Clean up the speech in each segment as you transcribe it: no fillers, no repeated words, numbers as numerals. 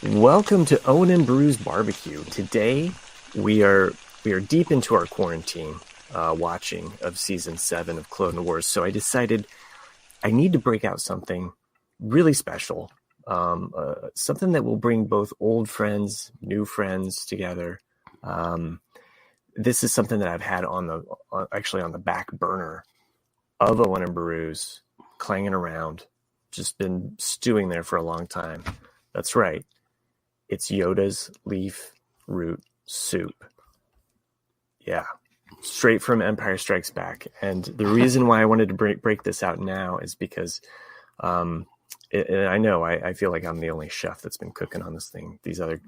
Welcome to Owen and Beru's barbecue. Today, we are deep into our quarantine watching of season 7 of Clone Wars. So I decided I need to break out something really special, something that will bring both old friends, new friends together. This is something that I've had on the back burner of Owen and Beru's, clanging around, just been stewing there for a long time. That's right. It's Yoda's leaf root soup. Yeah, straight from Empire Strikes Back. And the reason why I wanted to break this out now is because I know I feel like I'm the only chef that's been cooking on this thing. These other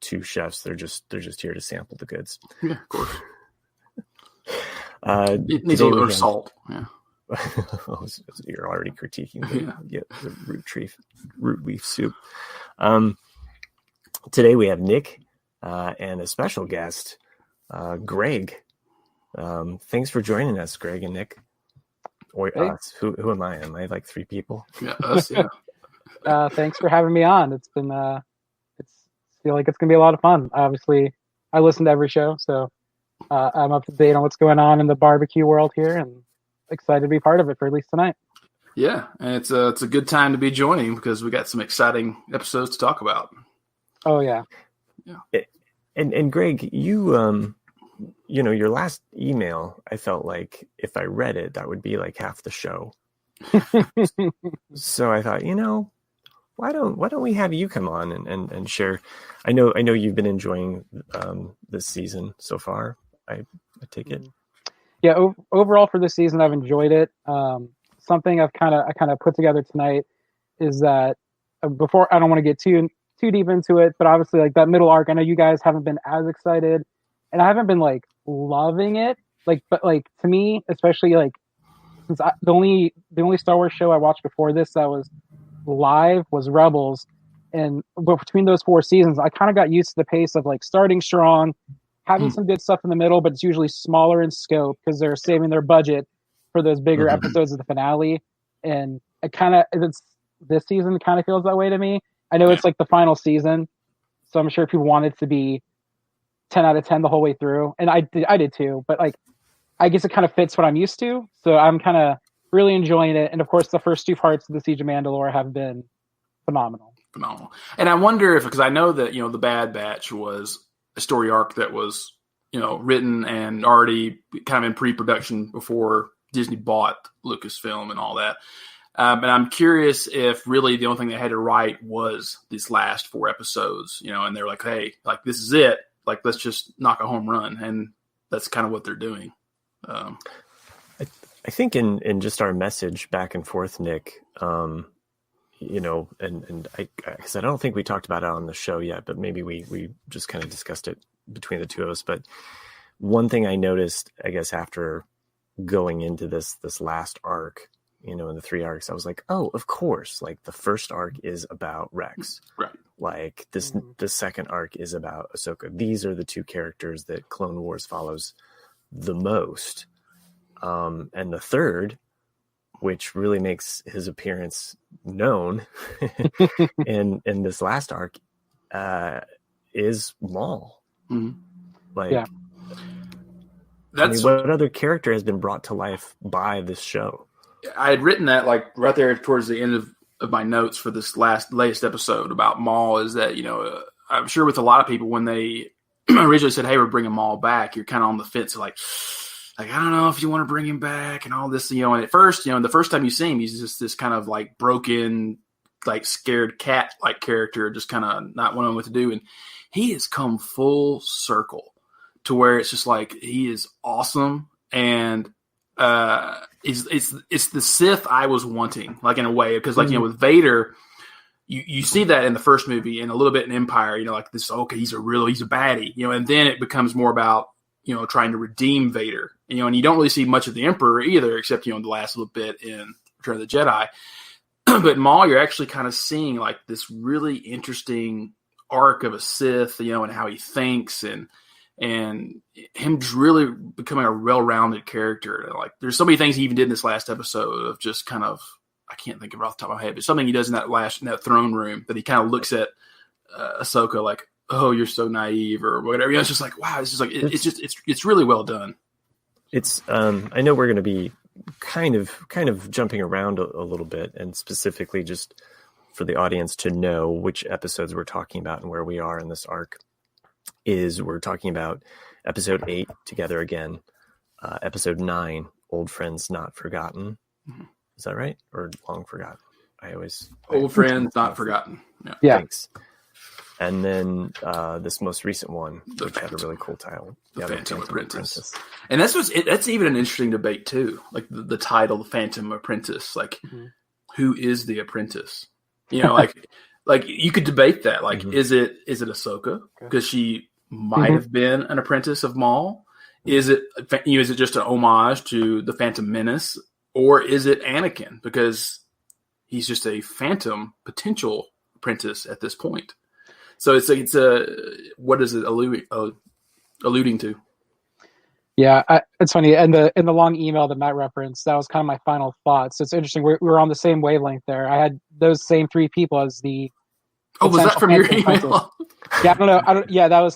two chefs, they're just here to sample the goods. Yeah, of course. It needs a little bit of salt. Yeah. You're already critiquing the root leaf soup. Today we have Nick and a special guest, Greg. Thanks for joining us, Greg and Nick. Or hey. Us. Who am I? Am I like 3 people? Yeah, us. Yeah. Thanks for having me on. It's been feel like it's gonna be a lot of fun. Obviously, I listen to every show, so I'm up to date on what's going on in the barbecue world here, and excited to be part of it for at least tonight. Yeah, and it's a good time to be joining because we got some exciting episodes to talk about. Oh yeah. And Greg, you your last email, I felt like if I read it, that would be like half the show. So I thought, why don't we have you come on and share? I know you've been enjoying this season so far. I take it. Yeah, overall for this season, I've enjoyed it. Something I kind of put together tonight is that before, I don't want to get too deep into it, but obviously like that middle arc, I know you guys haven't been as excited, and I haven't been like loving it. But to me, especially like since the only Star Wars show I watched before this that was live was Rebels, and between those 4 seasons, I kind of got used to the pace of like starting strong, having some good stuff in the middle, but it's usually smaller in scope because they're saving their budget for those bigger episodes of the finale. And this season kind of feels that way to me. I know it's like the final season, so I'm sure people want it to be 10 out of 10 the whole way through, and I did too. But like, I guess it kind of fits what I'm used to, so I'm kind of really enjoying it. And of course, the first 2 parts of the Siege of Mandalore have been phenomenal. And I wonder because I know that the Bad Batch was a story arc that was written and already kind of in pre-production before Disney bought Lucasfilm and all that. And I'm curious if really the only thing they had to write was these last 4 episodes, and they're like, hey, like this is it. Like, let's just knock a home run. And that's kind of what they're doing. I think in just our message back and forth, Nick, and because I don't think we talked about it on the show yet, but maybe we just kind of discussed it between the two of us. But one thing I noticed, I guess, after going into this last arc, in the 3 arcs, I was like, oh, of course, like the first arc is about Rex. Right. Like the second arc is about Ahsoka. These are the 2 characters that Clone Wars follows the most. And the third, which really makes his appearance known in this last arc, is Maul. Mm-hmm. Like, what other character has been brought to life by this show? I had written that like right there towards the end of my notes for this latest episode about Maul is that, I'm sure with a lot of people when they originally said, hey, we're bringing Maul back, you're kind of on the fence like, I don't know if you want to bring him back and all this, and at first, the first time you see him, he's just this kind of like broken, like scared cat like character, just kind of not knowing what to do. And he has come full circle to where it's just like, he is awesome. And, it's the Sith I was wanting, like in a way, because like with Vader, you see that in the first movie and a little bit in Empire, like this. Okay, he's a baddie, and then it becomes more about trying to redeem Vader, and you don't really see much of the Emperor either, except the last little bit in Return of the Jedi. But Maul, you're actually kind of seeing like this really interesting arc of a Sith, and how he thinks and him really becoming a well-rounded character. Like there's so many things he even did in this last episode of just kind of, I can't think of it off the top of my head, but something he does in that throne room that he kind of looks at Ahsoka like, "Oh, you're so naive," or whatever. It's just like, wow, it's just like it's really well done. It's I know we're going to be kind of jumping around a little bit, and specifically just for the audience to know which episodes we're talking about and where we are in this arc. We're talking about episode 8, Together Again, episode 9, Old Friends Not Forgotten. Mm-hmm. Is that right? Or Long Forgotten? Old Friends Not Forgotten. Yeah. Thanks. And then this most recent one, which had a really cool title. The Phantom Apprentice. And that's even an interesting debate too. Like the title, The Phantom Apprentice. Like, who is the apprentice? Like you could debate that. Like, is it Ahsoka because she might have been an apprentice of Maul? Is it just an homage to the Phantom Menace, or is it Anakin because he's just a phantom potential apprentice at this point? So it's what is it alluding to? Yeah, it's funny. And in the long email that Matt referenced, that was kind of my final thoughts. So it's interesting. We're on the same wavelength there. I had those same 3 people as the. Oh, was that from your email? Yeah, I don't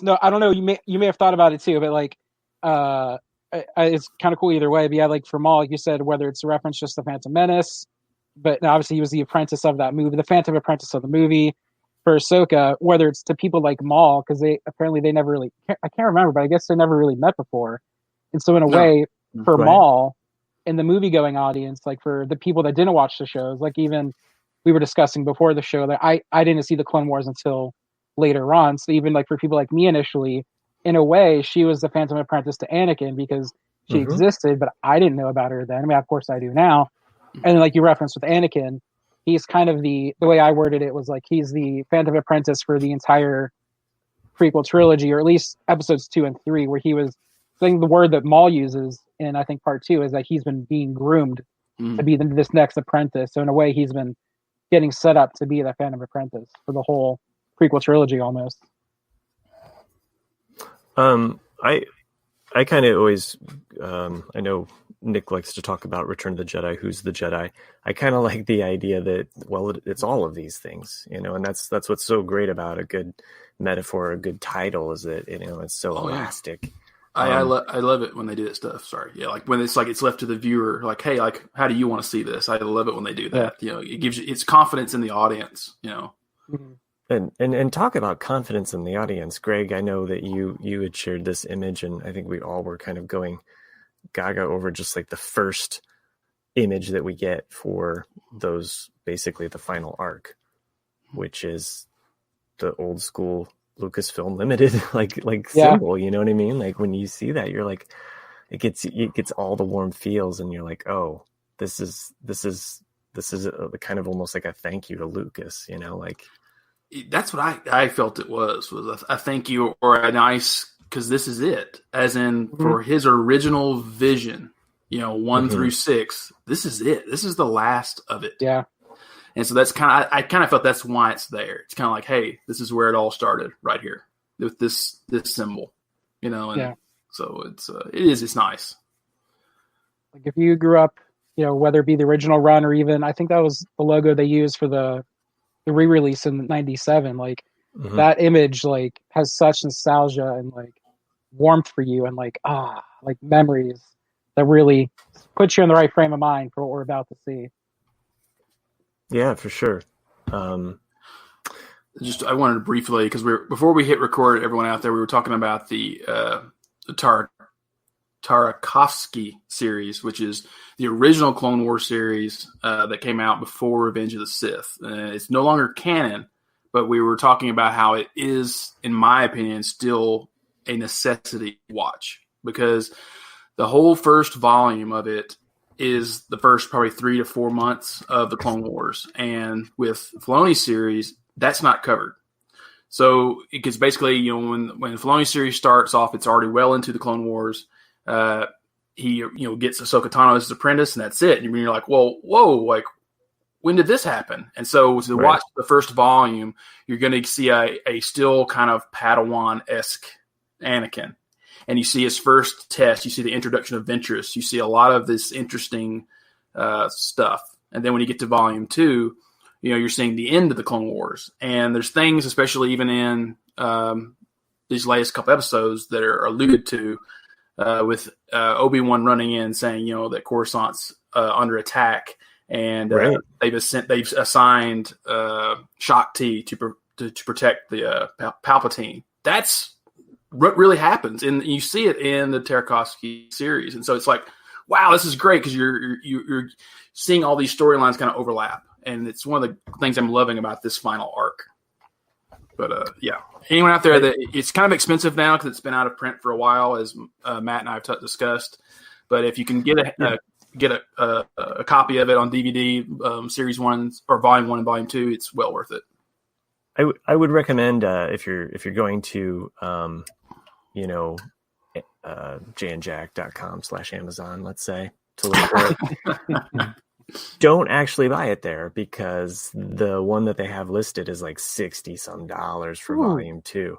know. I don't know. You may have thought about it too, but like, it's kind of cool either way. But yeah, like for Maul, like you said, whether it's a reference just to Phantom Menace, but obviously he was the apprentice of that movie, the Phantom Apprentice of the movie. For Ahsoka, whether it's to people like Maul, because they never really, I can't remember, but I guess they never really met before. And so in a way, for Maul, in the movie-going audience, like for the people that didn't watch the shows, like even we were discussing before the show, that I didn't see the Clone Wars until later on. So even like for people like me initially, in a way, she was the Phantom Apprentice to Anakin because she existed, but I didn't know about her then. I mean, of course I do now. And then like you referenced with Anakin, he's kind of the way I worded it was like he's the Phantom Apprentice for the entire prequel trilogy, or at least episodes 2 and 3, where he was. I think the word that Maul uses in I think part 2 is that he's been being groomed to be this next apprentice. So in a way, he's been getting set up to be the Phantom Apprentice for the whole prequel trilogy almost. I kind of always I know Nick likes to talk about Return of the Jedi. Who's the Jedi? I kind of like the idea that, well, it's all of these things, and that's what's so great about a good metaphor, a good title, is that it's so elastic. I love it when they do that stuff. Sorry, yeah, like when it's like it's left to the viewer, like, hey, like how do you want to see this? I love it when they do that. Yeah. It gives you it's confidence in the audience. And talk about confidence in the audience, Greg. I know that you had shared this image, and I think we all were kind of going gaga over just like the first image that we get for those, basically the final arc, which is the old school Lucasfilm Limited like symbol. You know what I mean? Like when you see that, you're like, it gets all the warm feels, and you're like, oh, this is a kind of almost like a thank you to Lucas. Like. That's what I felt it was a thank you or a nice, because this is it, as in for his original vision, 1 through 6, this is it. This is the last of it. Yeah. And so that's I kind of felt that's why it's there. It's kind of like, hey, this is where it all started right here with this symbol, so it's nice. Like if you grew up, whether it be the original run or even, I think that was the logo they used for the re-release in '97, like that image like has such nostalgia and like warmth for you, and like memories that really put you in the right frame of mind for what we're about to see. Yeah, for sure. I wanted to briefly, because before we hit record, everyone out there, we were talking about the Tartakovsky series, which is the original Clone Wars series that came out before Revenge of the Sith. It's no longer canon, but we were talking about how it is, in my opinion, still a necessity to watch, because the whole first volume of it is the first probably 3 to 4 months of the Clone Wars. And with Filoni's series, that's not covered. So it gets basically, when Filoni's series starts off, it's already well into the Clone Wars. He gets Ahsoka Tano as his apprentice, and that's it. And you're like, well, whoa, like when did this happen? And so to watch the first volume, you're going to see a still kind of Padawan-esque Anakin, and you see his first test. You see the introduction of Ventress. You see a lot of this interesting stuff. And then when you get to volume 2, you're seeing the end of the Clone Wars. And there's things, especially even in these latest couple episodes, that are alluded to with Obi-Wan running in saying, that Coruscant's under attack, and they've assigned Shakti to protect the Palpatine. That's what really happens, and you see it in the Tartakovsky series. And so it's like, wow, this is great, because you're seeing all these storylines kind of overlap, and it's one of the things I'm loving about this final arc. But anyone out there that it's kind of expensive now because it's been out of print for a while, as Matt and I have discussed. But if you can get a copy of it on DVD, Series 1 or Volume 1 and Volume 2, it's well worth it. I would recommend if you're going to jandjack.com/Amazon, let's say, to look for it. Don't actually buy it there, because the one that they have listed is like $60 some for Volume 2.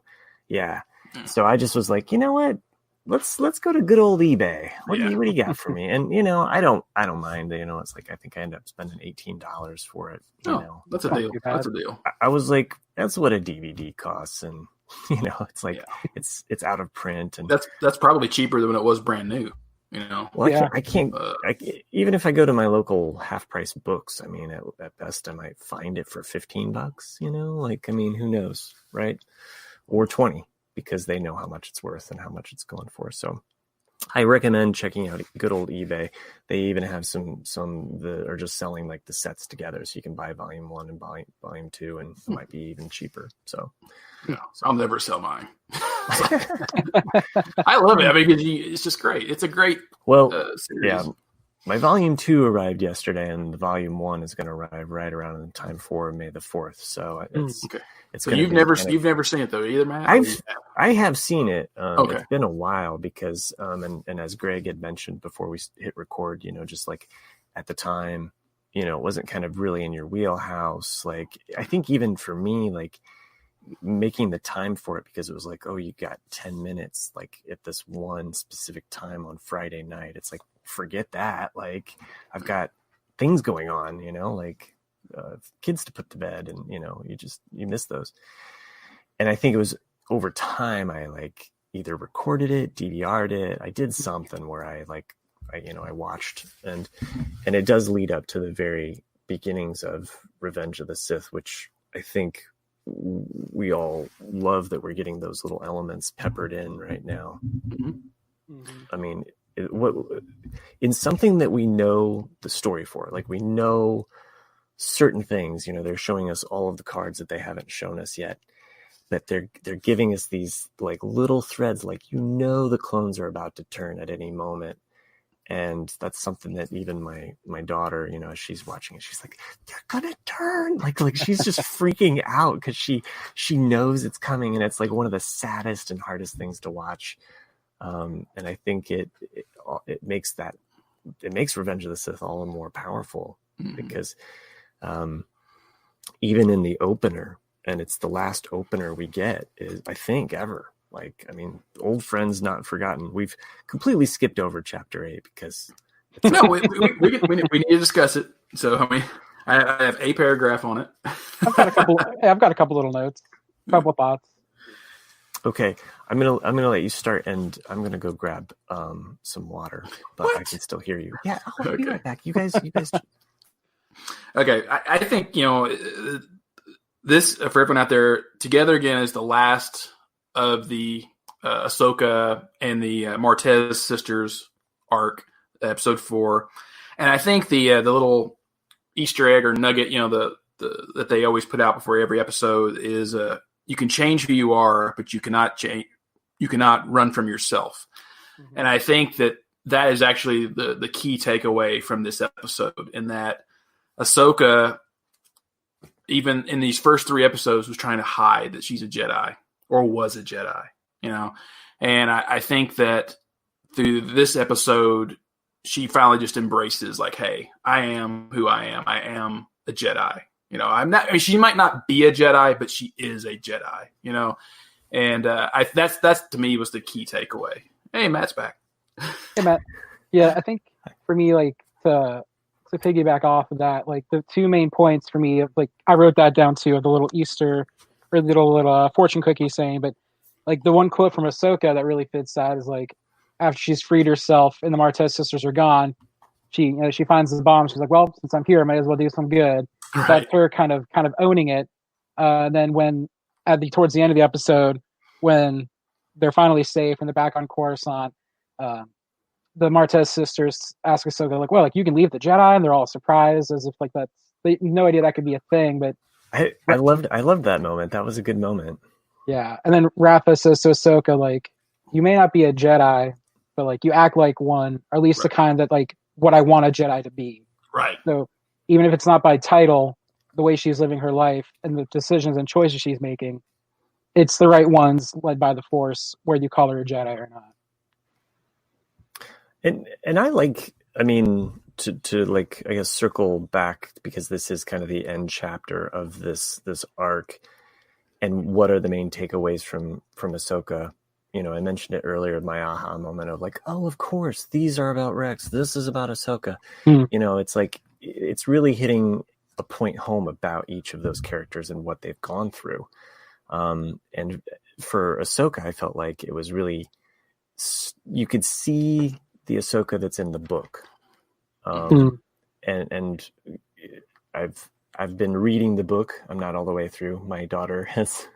Yeah. So I just was like, you know what? Let's go to good old eBay. What do you got for me? And I don't mind. It's like, I think I ended up spending $18 for it. That's a deal. That's a deal. I was like, that's what a DVD costs, and it's like it's out of print, and that's probably cheaper than when it was brand new. Well, I can't even if I go to my local half price books, I mean, at best I might find it for $15, who knows, right? Or 20, because they know how much it's worth and how much it's going for. So I recommend checking out good old eBay. They even have some that are just selling like the sets together, so you can buy Volume 1 and Volume 2, and it might be even cheaper. So I'll never sell mine. I love it. It's just great. It's a great series. Yeah. My Volume 2 arrived yesterday, and the Volume 1 is going to arrive right around in time for May the 4th. So it's so you've never seen it though either, Matt? I have seen it. Okay. It's been a while, because and as Greg had mentioned before we hit record, just like at the time, it wasn't kind of really in your wheelhouse. Like, I think even for me, like, making the time for it, because it was like, oh, you got 10 minutes like at this one specific time on Friday night. It's like, forget that. Like, I've got things going on, like kids to put to bed, and you miss those. And I think it was over time I like either recorded it, DVR'd it, I did something where I watched, and it does lead up to the very beginnings of Revenge of the Sith, which I think we all love that we're getting those little elements peppered in right now. Mm-hmm. I mean, in something that we know the story for, like we know certain things, they're showing us all of the cards that they haven't shown us yet, that they're giving us these like little threads, like, the clones are about to turn at any moment. And that's something that even my daughter, as she's watching it, she's like, they're gonna turn, like she's just freaking out, because she knows it's coming, and it's like one of the saddest and hardest things to watch. And I think it makes Revenge of the Sith all the more powerful, because even in the opener, and it's the last opener we get, is I think ever. Like, Old Friends Not Forgotten. We've completely skipped over Chapter 8 because... we need to discuss it. So, I have a paragraph on it. I've got a couple little notes, a couple of thoughts. Okay, I'm gonna let you start, and I'm gonna go grab some water, but I can still hear you. Yeah, I'll be right back. You guys. Okay, I think this, for everyone out there, Together Again is the last of the Ahsoka and the Martez sisters arc, episode 4, and I think the little Easter egg or nugget, that they always put out before every episode is you can change who you are, but you cannot run from yourself. Mm-hmm. And I think that is actually the key takeaway from this episode, in that Ahsoka, even in these first 3 episodes, was trying to hide that she's a Jedi, or was a Jedi, and I think that through this episode, she finally just embraces, like, hey, I am who I am. I am a Jedi. I'm not. She might not be a Jedi, but she is a Jedi. And that's to me was the key takeaway. Hey, Matt's back. Hey, Matt. Yeah, I think for me, like, to to piggyback off of that, like the two main points for me, like I wrote that down too, the little Easter or the little fortune cookie saying, but like the one quote from Ahsoka that really fits that is like after she's freed herself and the Martez sisters are gone, she finds the bomb. She's like, well, since I'm here, I might as well do some good. Right. That's her kind of owning it. And then when towards the end of the episode, when they're finally safe and they're back on Coruscant, the Martez sisters ask Ahsoka, like, well, like you can leave the Jedi, and they're all surprised as if like they have no idea that could be a thing. But I loved that moment. That was a good moment. Yeah, and then Rafa says to Ahsoka, like, you may not be a Jedi, but like you act like one, or at least the kind that like what I want a Jedi to be. Right. So even if it's not by title, the way she's living her life and the decisions and choices she's making, it's the right ones led by the Force, whether you call her a Jedi or not. And I like, I mean, to like, I guess, circle back, because this is kind of the end chapter of this arc, and what are the main takeaways from Ahsoka. You know, I mentioned it earlier, my aha moment of like, oh, of course, these are about Rex, this is about Ahsoka. You know, it's like, it's really hitting a point home about each of those characters and what they've gone through. And for Ahsoka, I felt like it was really, you could see the Ahsoka that's in the book. And I've been reading the book. I'm not all the way through. My daughter has.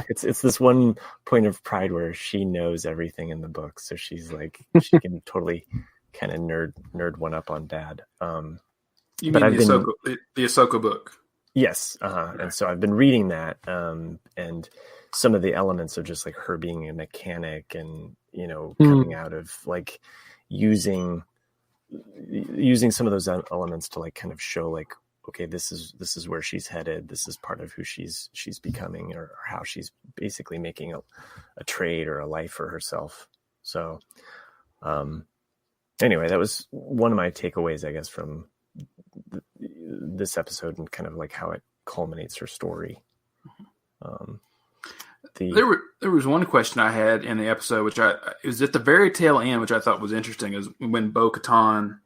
it's this one point of pride where she knows everything in the book, so she's like, she can totally kind of nerd one up on Dad. You mean the Ahsoka book? Yes. And so I've been reading that, and some of the elements of just like her being a mechanic, and you know, coming out of like using some of those elements to like kind of show like, okay, this is where she's headed. This is part of who she's becoming, or how she's basically making a trade or a life for herself. So, anyway, that was one of my takeaways, I guess, from this episode, and kind of like how it culminates her story. There was one question I had in the episode, which it was at the very tail end, which I thought was interesting, is when Bo-Katan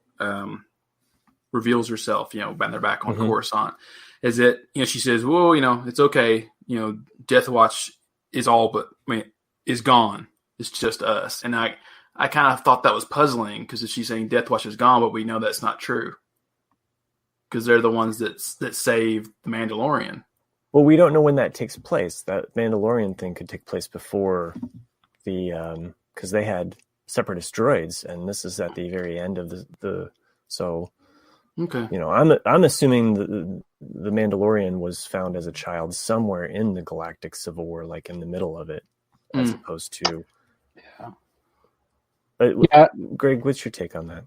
reveals herself, you know, when they're back on Coruscant. Is that, you know, she says, well, you know, it's okay, you know, Death Watch is is gone. It's just us. And I kind of thought that was puzzling, because she's saying Death Watch is gone, but we know that's not true, because they're the ones that saved the Mandalorian. Well, we don't know when that takes place. That Mandalorian thing could take place before the, because they had separatist droids, and this is at the very end of the so. Okay. You know, I'm assuming the Mandalorian was found as a child somewhere in the Galactic Civil War, like in the middle of it, as opposed to. Yeah. Greg, what's your take on that?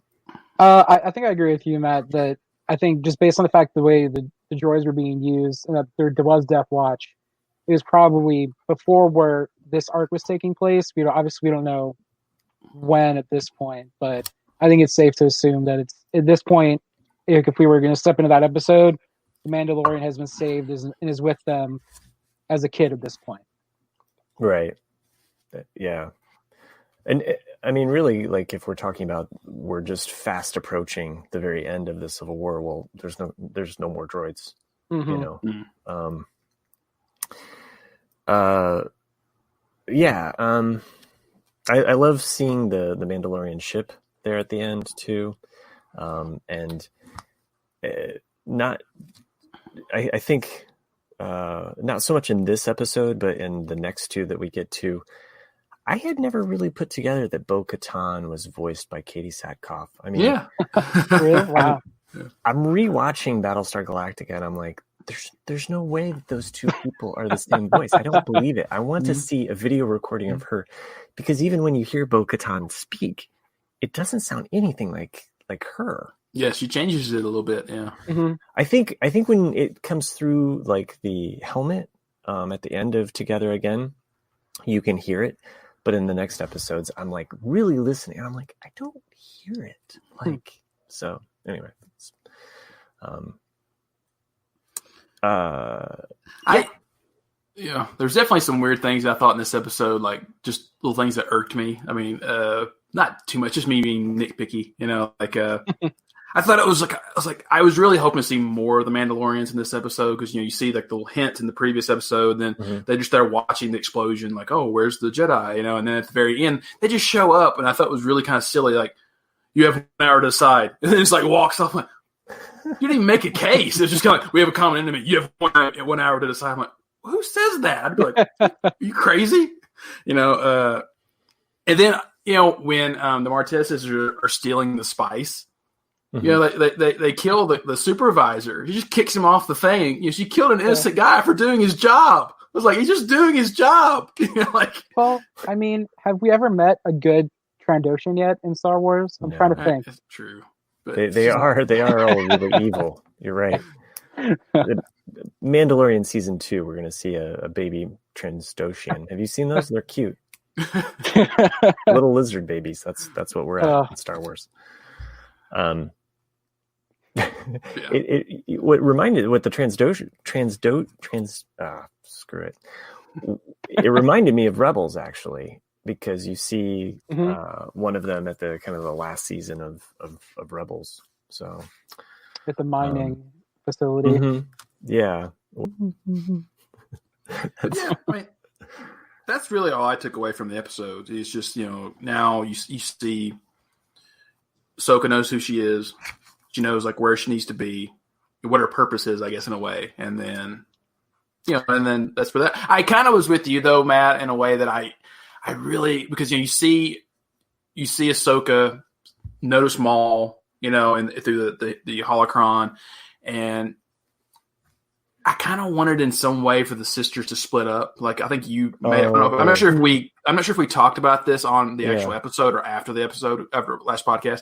I think I agree with you, Matt. That I think just based on the fact the way the droids were being used, and that there was Death Watch, it was probably before where this arc was taking place. Obviously we don't know when at this point, but I think it's safe to assume that it's at this point. If we were going to step into that episode, the Mandalorian has been saved and is with them as a kid at this point. Right. Yeah. And I mean, really, like, if we're talking about, we're just fast approaching the very end of the Civil War, well, there's no more droids, you know? Yeah. I love seeing the Mandalorian ship there at the end too. And I think not so much in this episode, but in the next two that we get to, I had never really put together that Bo-Katan was voiced by Katie Sackhoff. I mean, yeah, really? Wow. I'm rewatching Battlestar Galactica, and I'm like, there's no way that those two people are the same voice. I don't believe it. I want to see a video recording of her, because even when you hear Bo-Katan speak, it doesn't sound anything like her. Yeah, she changes it a little bit. Yeah, I think when it comes through like the helmet at the end of Together Again, you can hear it. But in the next episodes, I'm like really listening, and I'm like, I don't hear it. Like, so anyway. There's definitely some weird things I thought in this episode, like just little things that irked me. I mean, not too much, just me being nitpicky, you know, like, I thought it was I was really hoping to see more of the Mandalorians in this episode because you see like the little hint in the previous episode. And then they just started watching the explosion, like, oh, where's the Jedi? And then at the very end, they just show up, and I thought it was really kind of silly. Like, you have 1 hour to decide, and then it's like walks off. Like, you didn't even make a case. It's just kind of like, we have a common enemy. You have 1 hour to decide. I'm like, who says that? I'd be like, are you crazy? And then when the Martezes are stealing the spice. They kill the supervisor. He just kicks him off the thing. She killed an innocent guy for doing his job. I was like, he's just doing his job. Well, I mean, have we ever met a good Trandoshan yet in Star Wars? I'm trying to think. That's true. But they are all really evil. You're right. Mandalorian season 2, we're going to see a baby Trandoshan. Have you seen those? They're cute. Little lizard babies. That's what we're at in Star Wars. What the screw it. It reminded me of Rebels, actually, because you see one of them at the kind of the last season of Rebels. So at the mining facility. Yeah, that's really all I took away from the episode. It's just now you see Ahsoka knows who she is. She knows like where she needs to be, what her purpose is, I guess, in a way. And then, and then that's for that. I kind of was with you though, Matt, in a way that I really, because you see Ahsoka notice Maul, and through the holocron, and I kind of wanted in some way for the sisters to split up. Like I think you may have, I'm not sure if we talked about this on the actual episode or after the episode, after last podcast,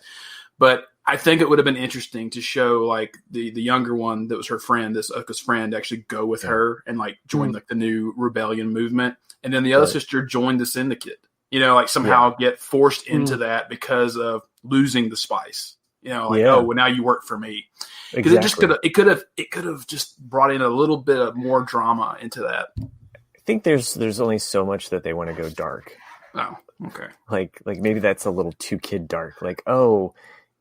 but I think it would have been interesting to show like the younger one that was her friend, this Ahsoka's friend, actually go with her and like join like the new rebellion movement. And then the other sister joined the syndicate, like somehow get forced into that because of losing the spice, oh, well now you work for me. Because it could have just brought in a little bit of more drama into that. I think there's only so much that they want to go dark. Oh, okay. Like maybe that's a little too kid dark. Like, oh,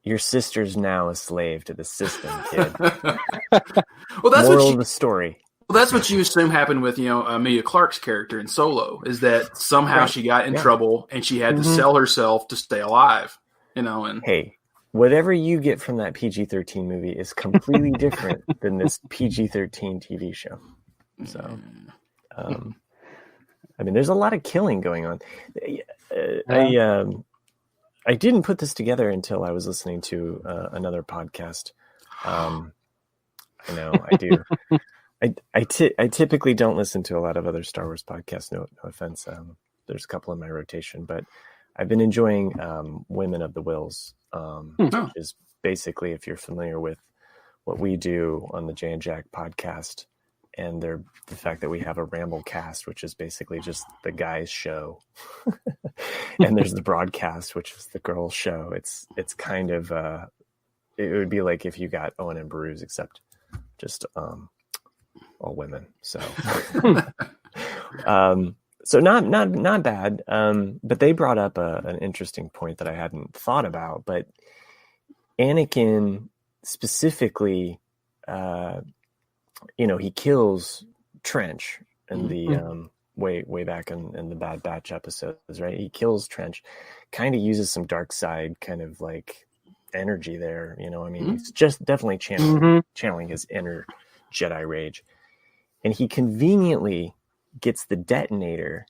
your sister's now a slave to the system, kid. Well, that's moral of the story. Well, that's what you assume happened with Emilia Clarke's character in Solo, is that somehow she got in trouble and she had to sell herself to stay alive. And hey, whatever you get from that PG-13 movie is completely different than this PG-13 TV show. So, I mean, there's a lot of killing going on. I didn't put this together until I was listening to another podcast. I know I do. I typically don't listen to a lot of other Star Wars podcasts. No offense. There's a couple in my rotation, but I've been enjoying Women of the Wills, which is basically, if you're familiar with what we do on the Jay and Jack podcast, and the fact that we have a ramble cast, which is basically just the guys' show, and there's the broadcast, which is the girls' show. It's kind of it would be like if you got Owen and Beru's, except just all women. So so not bad. But they brought up an interesting point that I hadn't thought about. But Anakin specifically, he kills Trench in the way back in the Bad Batch episodes, right? He kills Trench, kind of uses some dark side kind of like energy there. I mean, he's just definitely channeling his inner Jedi rage, and he conveniently gets the detonator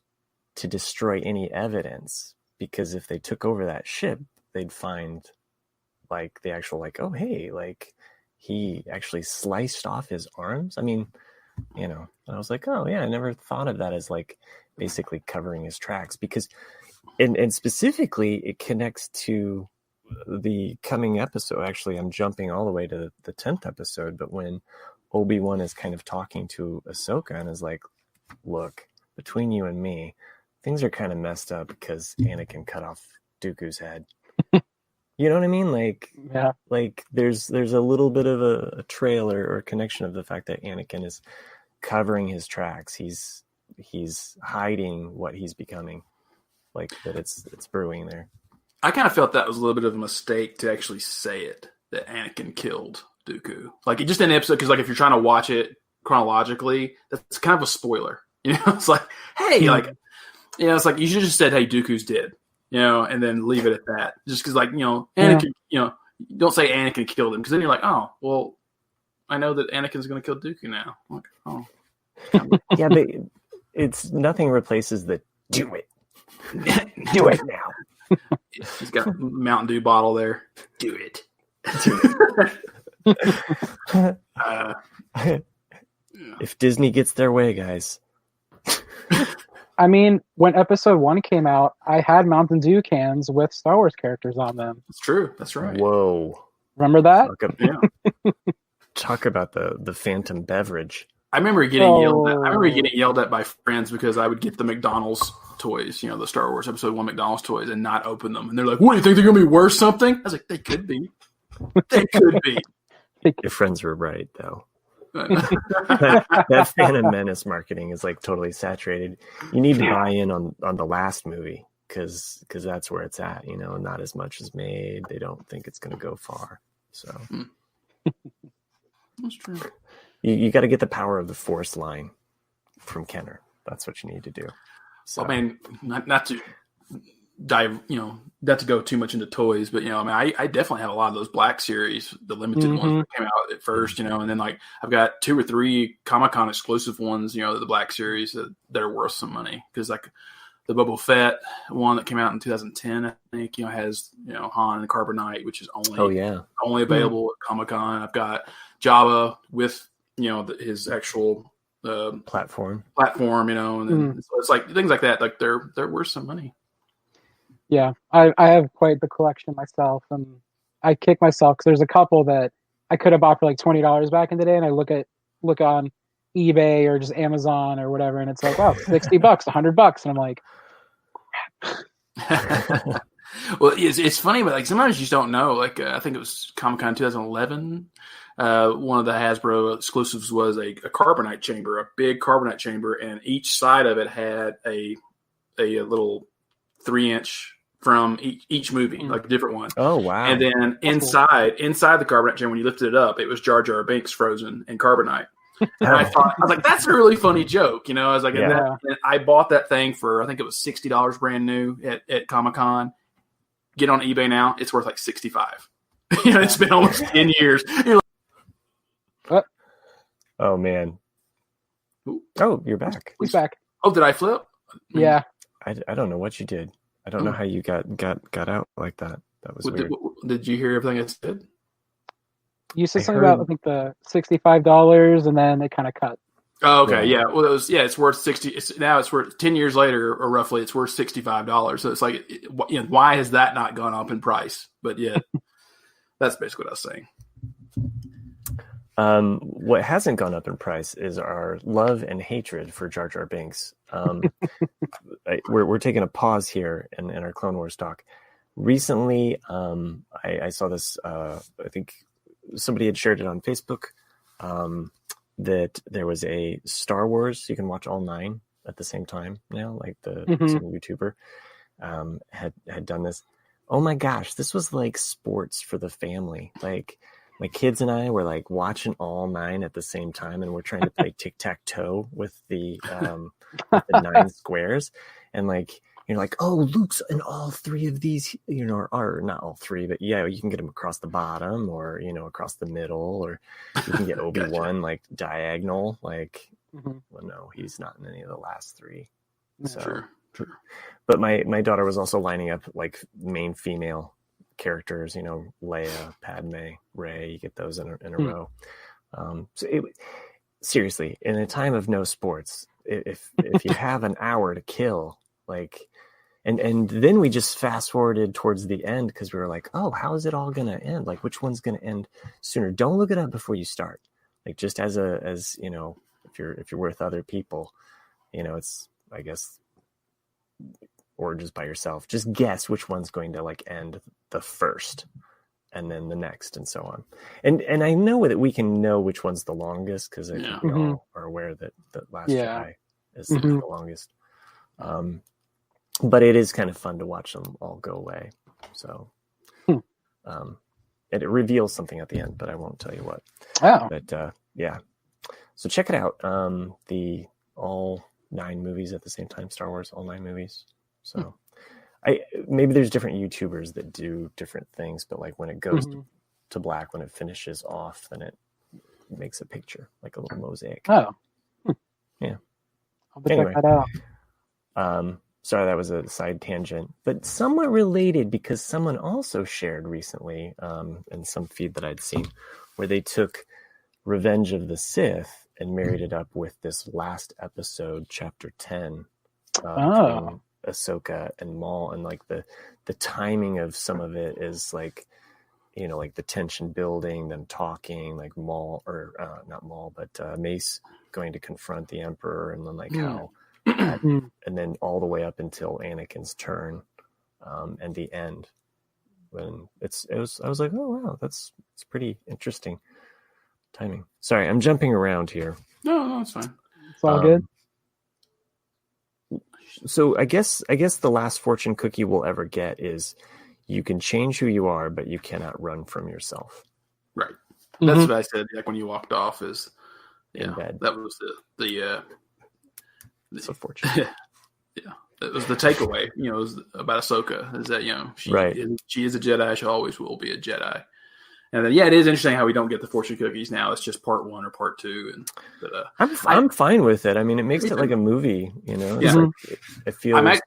to destroy any evidence, because if they took over that ship, they'd find like the actual like, oh hey, like he actually sliced off his arms. I mean, and I was like, oh yeah, I never thought of that as like basically covering his tracks, because and specifically it connects to the coming episode. Actually, I'm jumping all the way to the 10th episode, but when Obi-Wan is kind of talking to Ahsoka and is like, look, between you and me, things are kind of messed up because Anakin cut off Dooku's head. You know what I mean? Like, yeah. Like there's a little bit of a trail or a connection of the fact that Anakin is covering his tracks. He's hiding what he's becoming, like that it's brewing there. I kind of felt that was a little bit of a mistake to actually say it. that Anakin killed Dooku. Like, just an episode, because like if you're trying to watch it chronologically, that's kind of a spoiler. It's like, hey, like, it's like you should have just said, hey, Dooku's dead, and then leave it at that. Just because, like, Anakin, don't say Anakin killed him, because then you're like, oh, well, I know that Anakin's going to kill Dooku now. Like, oh, yeah, but it's nothing replaces the do it, do it now. He's got a Mountain Dew bottle there. Do it. If Disney gets their way, guys. I mean, when episode 1 came out, I had Mountain Dew cans with Star Wars characters on them. That's true. That's right. Whoa. Remember that? Talk about the phantom beverage. I remember getting yelled at by friends because I would get the McDonald's toys, the Star Wars Episode 1 McDonald's toys, and not open them. And they're like, what, do you think they're going to be worth something? I was like, they could be. They could be. Your friends were right, though. that Phantom Menace marketing is like totally saturated. You need to buy in on the last movie because that's where it's at. Not as much is made. They don't think it's going to go far. So that's true. You got to get the power of the Force line from Kenner. That's what you need to do. So. I mean, not to dive, not to go too much into toys, but I definitely have a lot of those Black Series, the limited ones that came out at first, and then like I've got 2 or 3 Comic-Con exclusive ones, the Black Series that are worth some money, because like the Boba Fett one that came out in 2010, I think, has Han and Carbonite, which is only available at Comic-Con. I've got Jabba with his actual platform, and then so it's like things like that, like they're worth some money. Yeah, I have quite the collection myself, and I kick myself because there's a couple that I could have bought for like $20 back in the day, and I look on eBay or just Amazon or whatever, and it's like, wow, $60, $100, and I'm like, crap. Well, it's funny, but like sometimes you just don't know. Like I think it was Comic-Con 2011. One of the Hasbro exclusives was a carbonite chamber, a big carbonite chamber, and each side of it had a little 3-inch from each movie, like a different one. Oh wow! And then inside the carbonite chamber, when you lifted it up, it was Jar Jar Binks frozen in carbonite. And I was like, that's a really funny joke, I was like, and I bought that thing for, I think it was $60 brand new at Comic-Con. Get on eBay now, it's worth like $65. It's been almost 10 years. You're like, what? Oh man! Oh, you're back. He's back. Oh, did I flip? Yeah. I don't know what you did. I don't know how you got out like that. That was weird. Did you hear everything I said? You said something about, I think, the $65, and then they kind of cut. Oh, okay. Yeah. Well, it's worth 60. Now it's worth 10 years later, or roughly, it's worth $65. So it's like, why has that not gone up in price? But yeah, that's basically what I was saying. What hasn't gone up in price is our love and hatred for Jar Jar Binks. We're taking a pause here in our Clone Wars talk. Recently, I saw this. I think somebody had shared it on Facebook. That there was a Star Wars. You can watch all 9 at the same time now. Like some YouTuber had done this. Oh my gosh, this was like sports for the family. Like my kids and I were like watching all 9 at the same time, and we're trying to play tic-tac-toe with the 9 squares. And like, you're like, oh, Luke's in all 3 of these, or not all 3, but yeah, you can get him across the bottom, or, across the middle, or you can get Obi-Wan like diagonal. Like, well, no, he's not in any of the last 3. So, Sure. But my daughter was also lining up like main female characters, Leia, Padme, Rey. You get those in a row. Seriously, in a time of no sports, if you have an hour to kill, like, and then we just fast forwarded towards the end because we were like, oh, how is it all gonna end? Like, which one's gonna end sooner? Don't look it up before you start. Like, just as if you're with other people, it's, I guess, or just by yourself, just guess which one's going to like end the first, and then the next, and so on. And I know that we can know which one's the longest because I think we all are aware that the Last Jedi is the longest. But it is kind of fun to watch them all go away. So it reveals something at the end, but I won't tell you what. Oh, But yeah, so check it out. The all 9 movies at the same time, Star Wars, all 9 movies. So maybe there's different YouTubers that do different things, but like when it goes to black, when it finishes off, then it makes a picture, like a little mosaic. oh, Yeah. I'll check that out. Sorry, that was a side tangent, but somewhat related because someone also shared recently in some feed that I'd seen where they took Revenge of the Sith and married it up with this last episode, Chapter 10, between Ahsoka and Maul, and like the timing of some of it is like, you know, like the tension building, them talking, like Maul or not Maul, but Mace going to confront the Emperor, and then like how, and then all the way up until Anakin's turn, and the end. When I was like, oh wow, it's pretty interesting timing. Sorry, I'm jumping around here. No, it's fine. It's all good. So I guess the last fortune cookie we'll ever get is you can change who you are, but you cannot run from yourself. Right. That's what I said. Like when you walked off, is in bed. That was the so fortunate. Yeah, that was the takeaway. You know, was about Ahsoka is that she is a Jedi. She always will be a Jedi. And then it is interesting how we don't get the fortune cookies now. It's just part 1 or part 2. And I'm fine with it. I mean, it makes it like a movie. You know, it's like, it feels.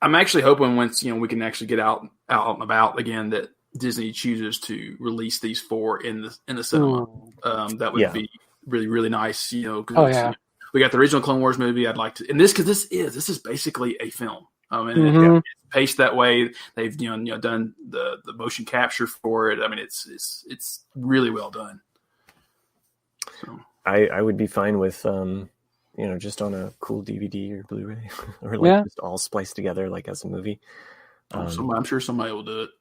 I'm actually hoping once we can actually get out and about again that Disney chooses to release these 4 in the cinema. That would be really, really nice. You know, we got the original Clone Wars movie. I'd like to, and because this is basically a film. And it's paced that way. They've done the motion capture for it. I mean, it's really well done. So I would be fine with just on a cool DVD or Blu-ray or like just all spliced together like as a movie. I'm sure somebody will do it.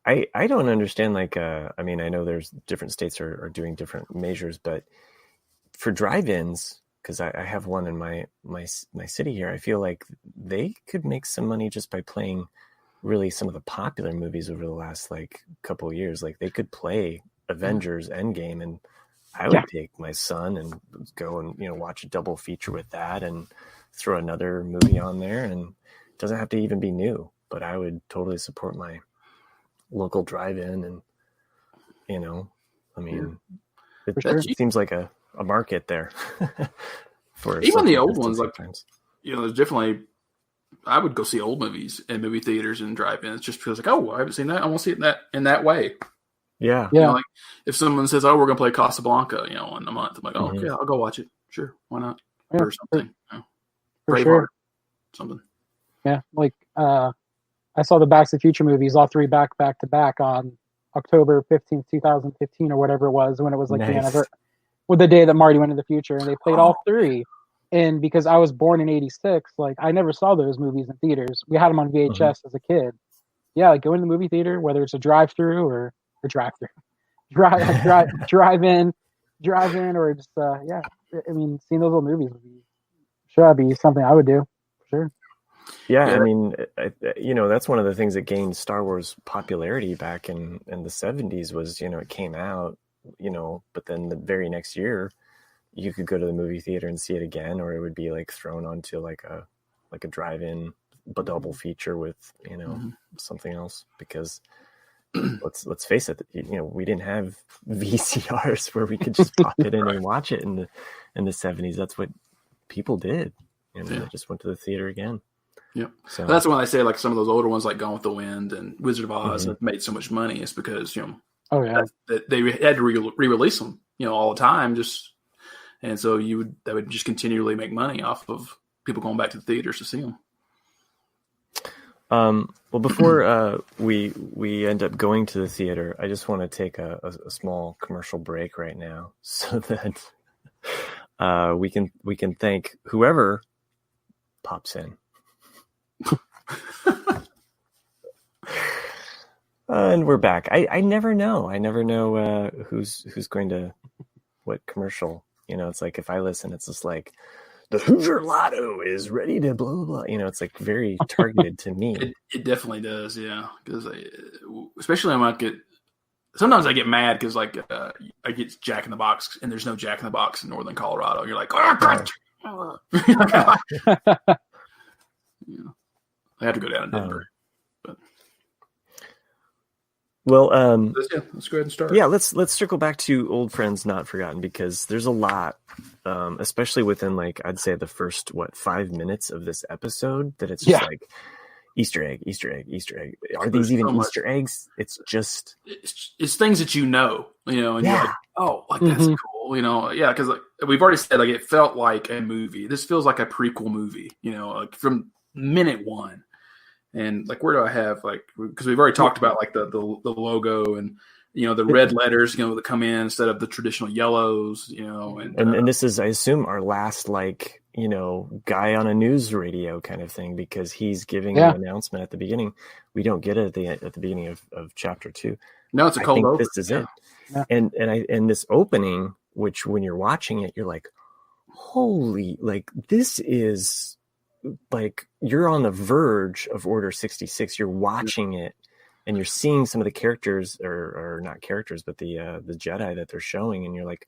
I don't understand. Like, I mean, I know there's different states are doing different measures, but for drive-ins, because I have one in my city here, I feel like they could make some money just by playing really some of the popular movies over the last like couple of years. Like they could play Avengers Endgame, and I would take my son and go and watch a double feature with that, and throw another movie on there, and it doesn't have to even be new. But I would totally support my local drive-in, and I mean, it seems like a market there. For even the old ones, like there's definitely. I would go see old movies in movie theaters and drive-ins just because, like, I haven't seen that. I want to see it in that way. Yeah. Like if someone says, "Oh, we're gonna play Casablanca," in a month, I'm like, "Oh, okay, I'll go watch it. Sure, why not?" Or something. For sure. Something. Yeah, like I saw the Back to the Future movies, all 3 back to back on October 15th, 2015, or whatever it was, when it was like the anniversary, with the day that Marty went into the future, and they played all 3. And because I was born in '86, like I never saw those movies in theaters. We had them on VHS as a kid. Yeah, like go into the movie theater, whether it's a drive-through or drive-in, or just I mean, seeing those old movies would be something I would do for sure. Yeah, I mean, that's one of the things that gained Star Wars popularity back in the 70s was, it came out, but then the very next year you could go to the movie theater and see it again, or it would be like thrown onto like a drive-in double feature with, something else, because let's face it, we didn't have VCRs where we could just pop it in and watch it in the 70s. That's what people did. They just went to the theater again. Yep. So that's when I say like some of those older ones like Gone with the Wind and Wizard of Oz have made so much money. It's because that they had to re-release them all the time, and so that would just continually make money off of people going back to the theaters to see them. Well, before we end up going to the theater, I just want to take a small commercial break right now so that we can thank whoever pops in. And we're back. I never know. I never know who's going to what commercial. It's like if I listen, it's just like the Hoosier Lotto is ready to blah, blah, blah. You know, it's like very targeted to me. It definitely does, yeah. Because especially when sometimes I get mad because like I get Jack in the Box and there's no Jack in the Box in Northern Colorado. You're like, oh, God. Yeah. I have to go down to Denver. Well, let's go ahead and start. Yeah, let's circle back to Old Friends Not Forgotten, because there's a lot, especially within like I'd say the first 5 minutes of this episode, that it's just like Easter egg, Easter egg, Easter egg. Are these even Easter eggs? It's just it's things that and you're like, oh, like that's cool, because like we've already said, like it felt like a movie. This feels like a prequel movie, like from minute one. And like, where do I have because we've already talked about like the logo and the red letters that come in instead of the traditional yellows, and this is, I assume, our last guy on a news radio kind of thing, because he's giving an announcement at the beginning. We don't get it at the beginning of chapter 2. No, it's a cold open. This is it. Yeah. And this opening, which when you're watching it, you're like, holy, like this is like you're on the verge of Order 66. You're watching it and you're seeing some of the characters or not characters, but the Jedi that they're showing. And you're like,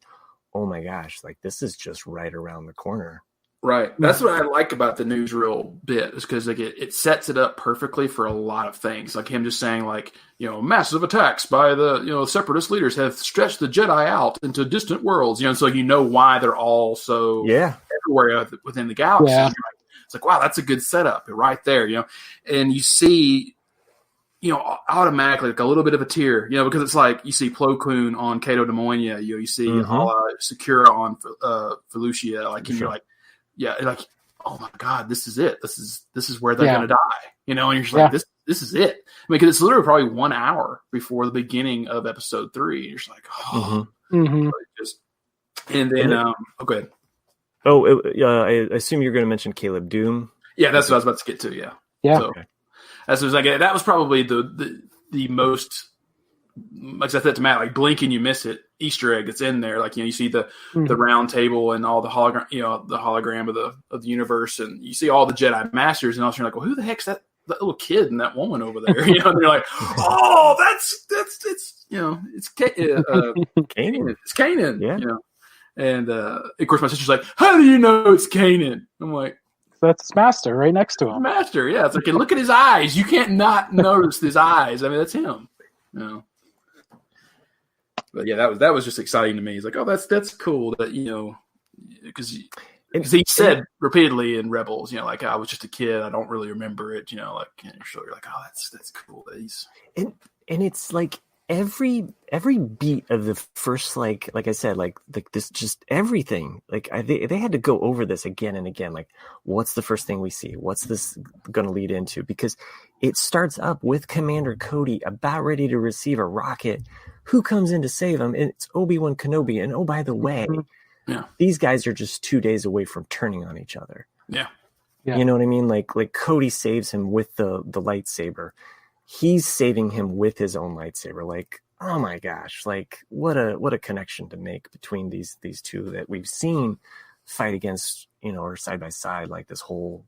oh my gosh, like this is just right around the corner. Right. That's what I like about the newsreel bit, is because like it sets it up perfectly for a lot of things. Like him just saying like, massive attacks by the, separatist leaders have stretched the Jedi out into distant worlds, and so why they're all so everywhere within the galaxy. Yeah. It's like, wow, that's a good setup right there, and you see, automatically like a little bit of a tear, because it's like you see Plo Koon on Cato Demonia, you see Sakura on Felucia, like, and you're like, like, oh my God, this is it. This is where they're gonna die, and you're just like, this is it. I mean, because it's literally probably 1 hour before the beginning of episode 3. And you're just like, oh, and then go ahead. Oh, I assume you're going to mention Caleb Doom. Yeah, that's what I was about to get to. Yeah. So, okay. As soon as I get it, that was probably the most, like I said to Matt, like blink and you miss it Easter egg that's in there. Like you see the round table and all the hologram, the hologram of the universe, and you see all the Jedi Masters, and also you're like, well, who the heck's that little kid and that woman over there? And you're like, oh, it's it's Kanan. It's Kanan. Yeah. And of course, my sister's like, "How do you know it's Kanan?" I'm like, "That's his master right next to him." Master, yeah. It's like, look at his eyes. You can't not notice his eyes. I mean, that's him. But yeah, that was just exciting to me. He's like, "Oh, that's cool." That because he said repeatedly in Rebels, like I was just a kid. I don't really remember it. Like you're like, "Oh, that's cool." That he's and it's like. Every beat of the first, like I said, like this, just everything. Like they had to go over this again and again. Like, what's the first thing we see? What's this going to lead into? Because it starts up with Commander Cody about ready to receive a rocket. Who comes in to save him? It's Obi-Wan Kenobi. And oh, by the way, these guys are just 2 days away from turning on each other. Yeah. You know what I mean? Like Cody saves him with the lightsaber. He's saving him with his own lightsaber. Like, oh my gosh, like what a connection to make between these two that we've seen fight against, or side by side, like this whole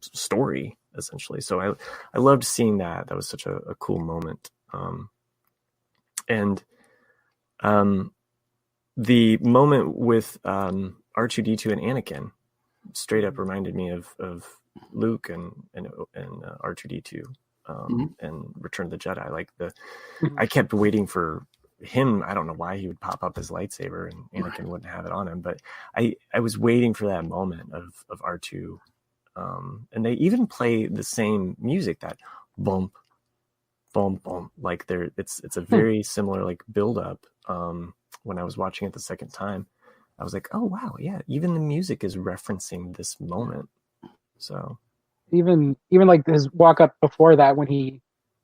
story essentially. So I loved seeing that. That was such a cool moment. And the moment with R2-D2 and Anakin straight up reminded me of Luke and R2-D2 and Return of the Jedi. Like I kept waiting for him. I don't know why he would pop up his lightsaber and Anakin wouldn't have it on him, but I was waiting for that moment of R2. And they even play the same music, that bump, bump, bump. Like it's a very similar like build up. When I was watching it the second time, I was like, oh wow, yeah, even the music is referencing this moment. So even like his walk up before that, when he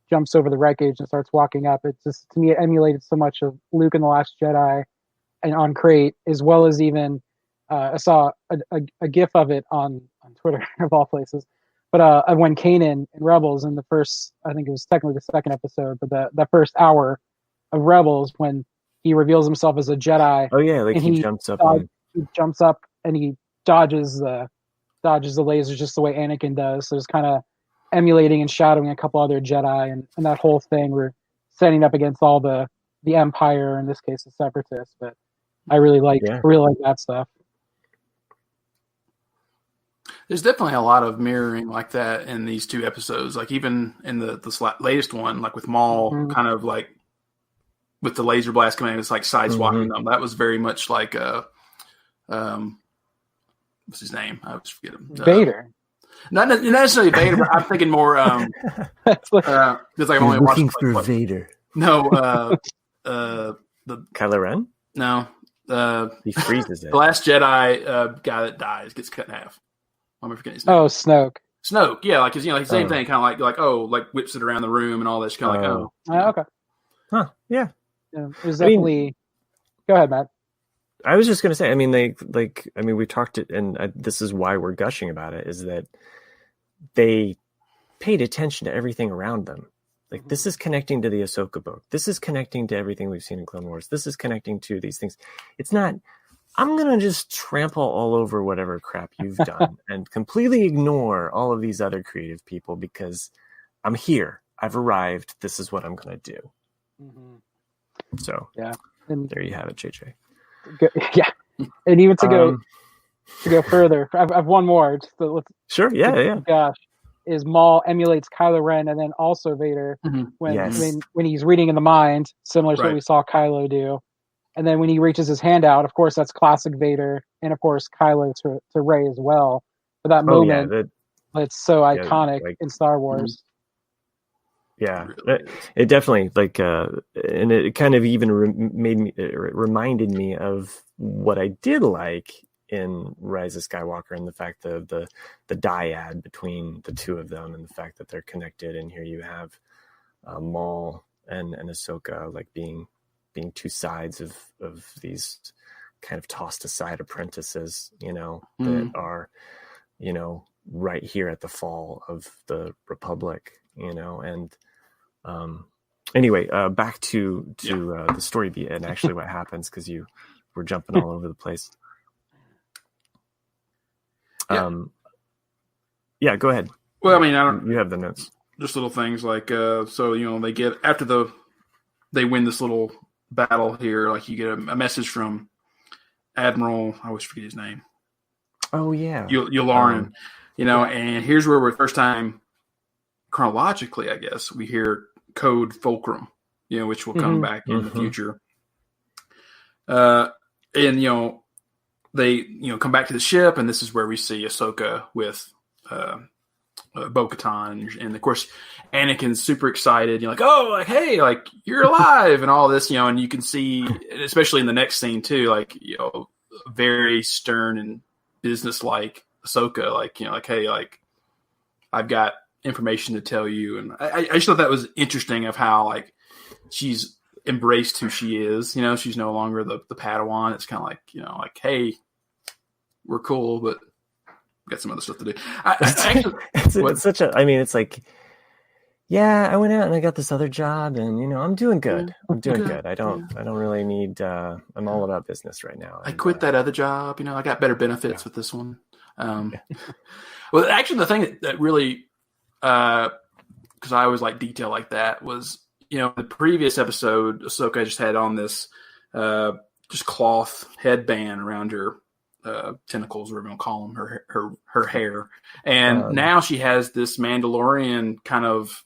jumps over the wreckage and starts walking up, it just, to me, it emulated so much of Luke in The Last Jedi and on Crate, as well as even I saw a gif of it on Twitter of all places, but when Kanan in Rebels in the first, I think it was technically the second episode, but the first hour of Rebels, when he reveals himself as a Jedi. Oh yeah, like he jumps up. He jumps up and he dodges the lasers just the way Anakin does. So it's kind of emulating and shadowing a couple other Jedi, and that whole thing we're setting up against all the Empire, in this case the Separatists. But I really like that stuff. There's definitely a lot of mirroring like that in these two episodes. Like even in the latest one, like with Maul, kind of like with the laser blast coming, it's like sideswiping them. That was very much like what's his name? I always forget him. Vader. Not necessarily Vader, but I'm thinking more. Because like I'm only looking watching for Vader. No, the Kylo Ren. No, he freezes it. The Last Jedi guy that dies gets cut in half. I'm forgetting his name. Oh, Snoke. Snoke, yeah, like the same thing, kind of like whips it around the room and all this, kind of okay, huh, yeah. It was definitely. Go ahead, Matt. I was just going to say, I mean, we talked it, and this is why we're gushing about it, is that they paid attention to everything around them. Like, this is connecting to the Ahsoka book. This is connecting to everything we've seen in Clone Wars. This is connecting to these things. It's not, I'm going to just trample all over whatever crap you've done and completely ignore all of these other creative people because I'm here. I've arrived. This is what I'm going to do. Mm-hmm. So, yeah. There you have it, JJ. Yeah, and even to go further, I have one more. Sure, yeah. Gosh, is Maul emulates Kylo Ren and then also Vader when he's reading in the mind, similar to what we saw Kylo do. And then when he reaches his hand out, of course, that's classic Vader, and of course Kylo to Rey as well. For that moment, it's so iconic in Star Wars. Yeah, it definitely and it kind of even reminded me of what I did like in Rise of Skywalker, and the fact of the dyad between the two of them, and the fact that they're connected. And here you have Maul and Ahsoka like being two sides of these kind of tossed aside apprentices, that are, right here at the fall of the Republic, and anyway, back to the story beat and actually what happens, because you were jumping all over the place. Go ahead. Well, I mean, you have the notes. Just little things like they get after they win this little battle here. Like you get a message from Admiral. I always forget his name. Oh yeah, Yularen. And here's where we're first time chronologically, I guess, we hear Code Fulcrum, which will come back in the future. And they come back to the ship, and this is where we see Ahsoka with Bo-Katan, and of course Anakin's super excited. You're like, oh, like, hey, like you're alive, and all this, and you can see, especially in the next scene too, like very stern and businesslike Ahsoka, like hey, like I've got information to tell you. And I just thought that was interesting of how like she's embraced who she is. She's no longer the Padawan. It's kind of like, like, hey, we're cool, but we've got some other stuff to do. It's such a, I mean, it's like, yeah, I went out and I got this other job, and I'm doing good. I'm doing good. I don't really need, I'm all about business right now. I quit that other job. I got better benefits with this one. Well, actually the thing that really, because I always like detail like that, was the previous episode Ahsoka just had on this just cloth headband around her tentacles, whatever you want to call them, her hair, and now she has this Mandalorian kind of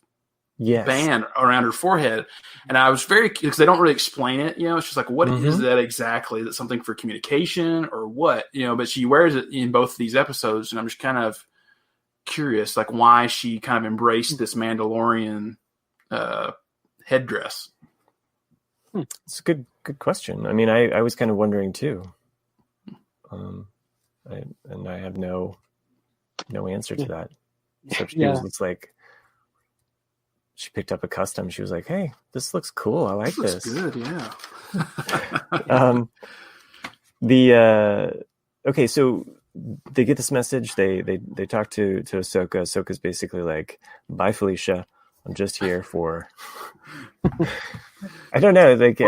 band around her forehead. And I was because they don't really explain it, it's just like, what is that exactly? Is it something for communication or what? But she wears it in both of these episodes, and I'm just kind of curious, like why she kind of embraced this Mandalorian headdress. It's a good question. I mean, I was kind of wondering too. I have no answer to that. So it's like she picked up a custom. She was like, "Hey, this looks cool. I like this." Good, yeah. Okay, so they get this message. They talk to Ahsoka. Ahsoka's basically like, "Bye, Felicia. I'm just here for." I don't know. Like,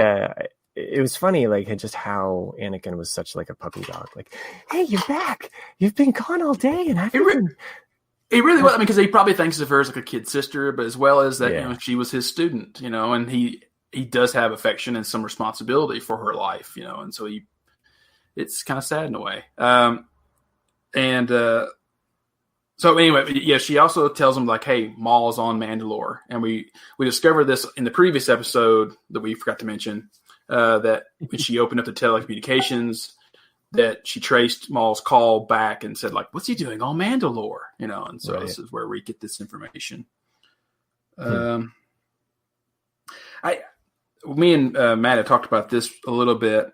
it was funny, like just how Anakin was such like a puppy dog. Like, hey, you're back. You've been gone all day, and It really was. I mean, because he probably thinks of her as like a kid sister, but as well as that, she was his student, and he does have affection and some responsibility for her life, and so it's kind of sad in a way. So anyway, yeah, she also tells him like, hey, Maul is on Mandalore. And we discovered this in the previous episode that we forgot to mention, that when she opened up the telecommunications, that she traced Maul's call back and said like, what's he doing on Mandalore? And so This is where we get this information. Me and Matt have talked about this a little bit.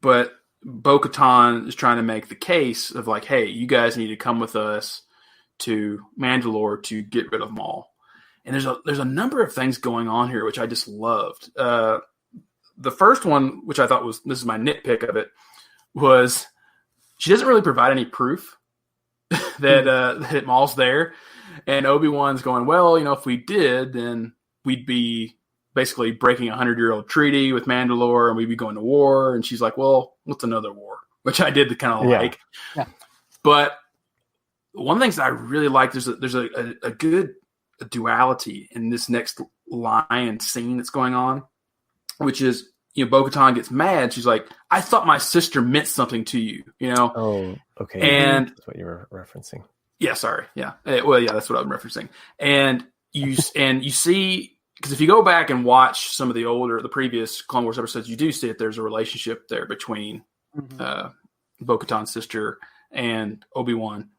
But Bo-Katan is trying to make the case of like, hey, you guys need to come with us to Mandalore to get rid of Maul. And there's a number of things going on here, which I just loved. The first one, which I thought this is my nitpick of it, was she doesn't really provide any proof that Maul's there. And Obi-Wan's going, well, if we did, then we'd be basically breaking a 100-year-old treaty with Mandalore, and we'd be going to war. And she's like, well, what's another war? Which I did kind of like. Yeah. But one of the things that I really like, there's a good duality in this next line and scene that's going on, which is, Bo-Katan gets mad. She's like, I thought my sister meant something to you, Oh, okay. And that's what you were referencing. Yeah, sorry. Yeah. Well, yeah, that's what I'm referencing. And you see, because if you go back and watch some of the previous Clone Wars episodes, you do see that there's a relationship there between Bo-Katan's sister and Obi-Wan.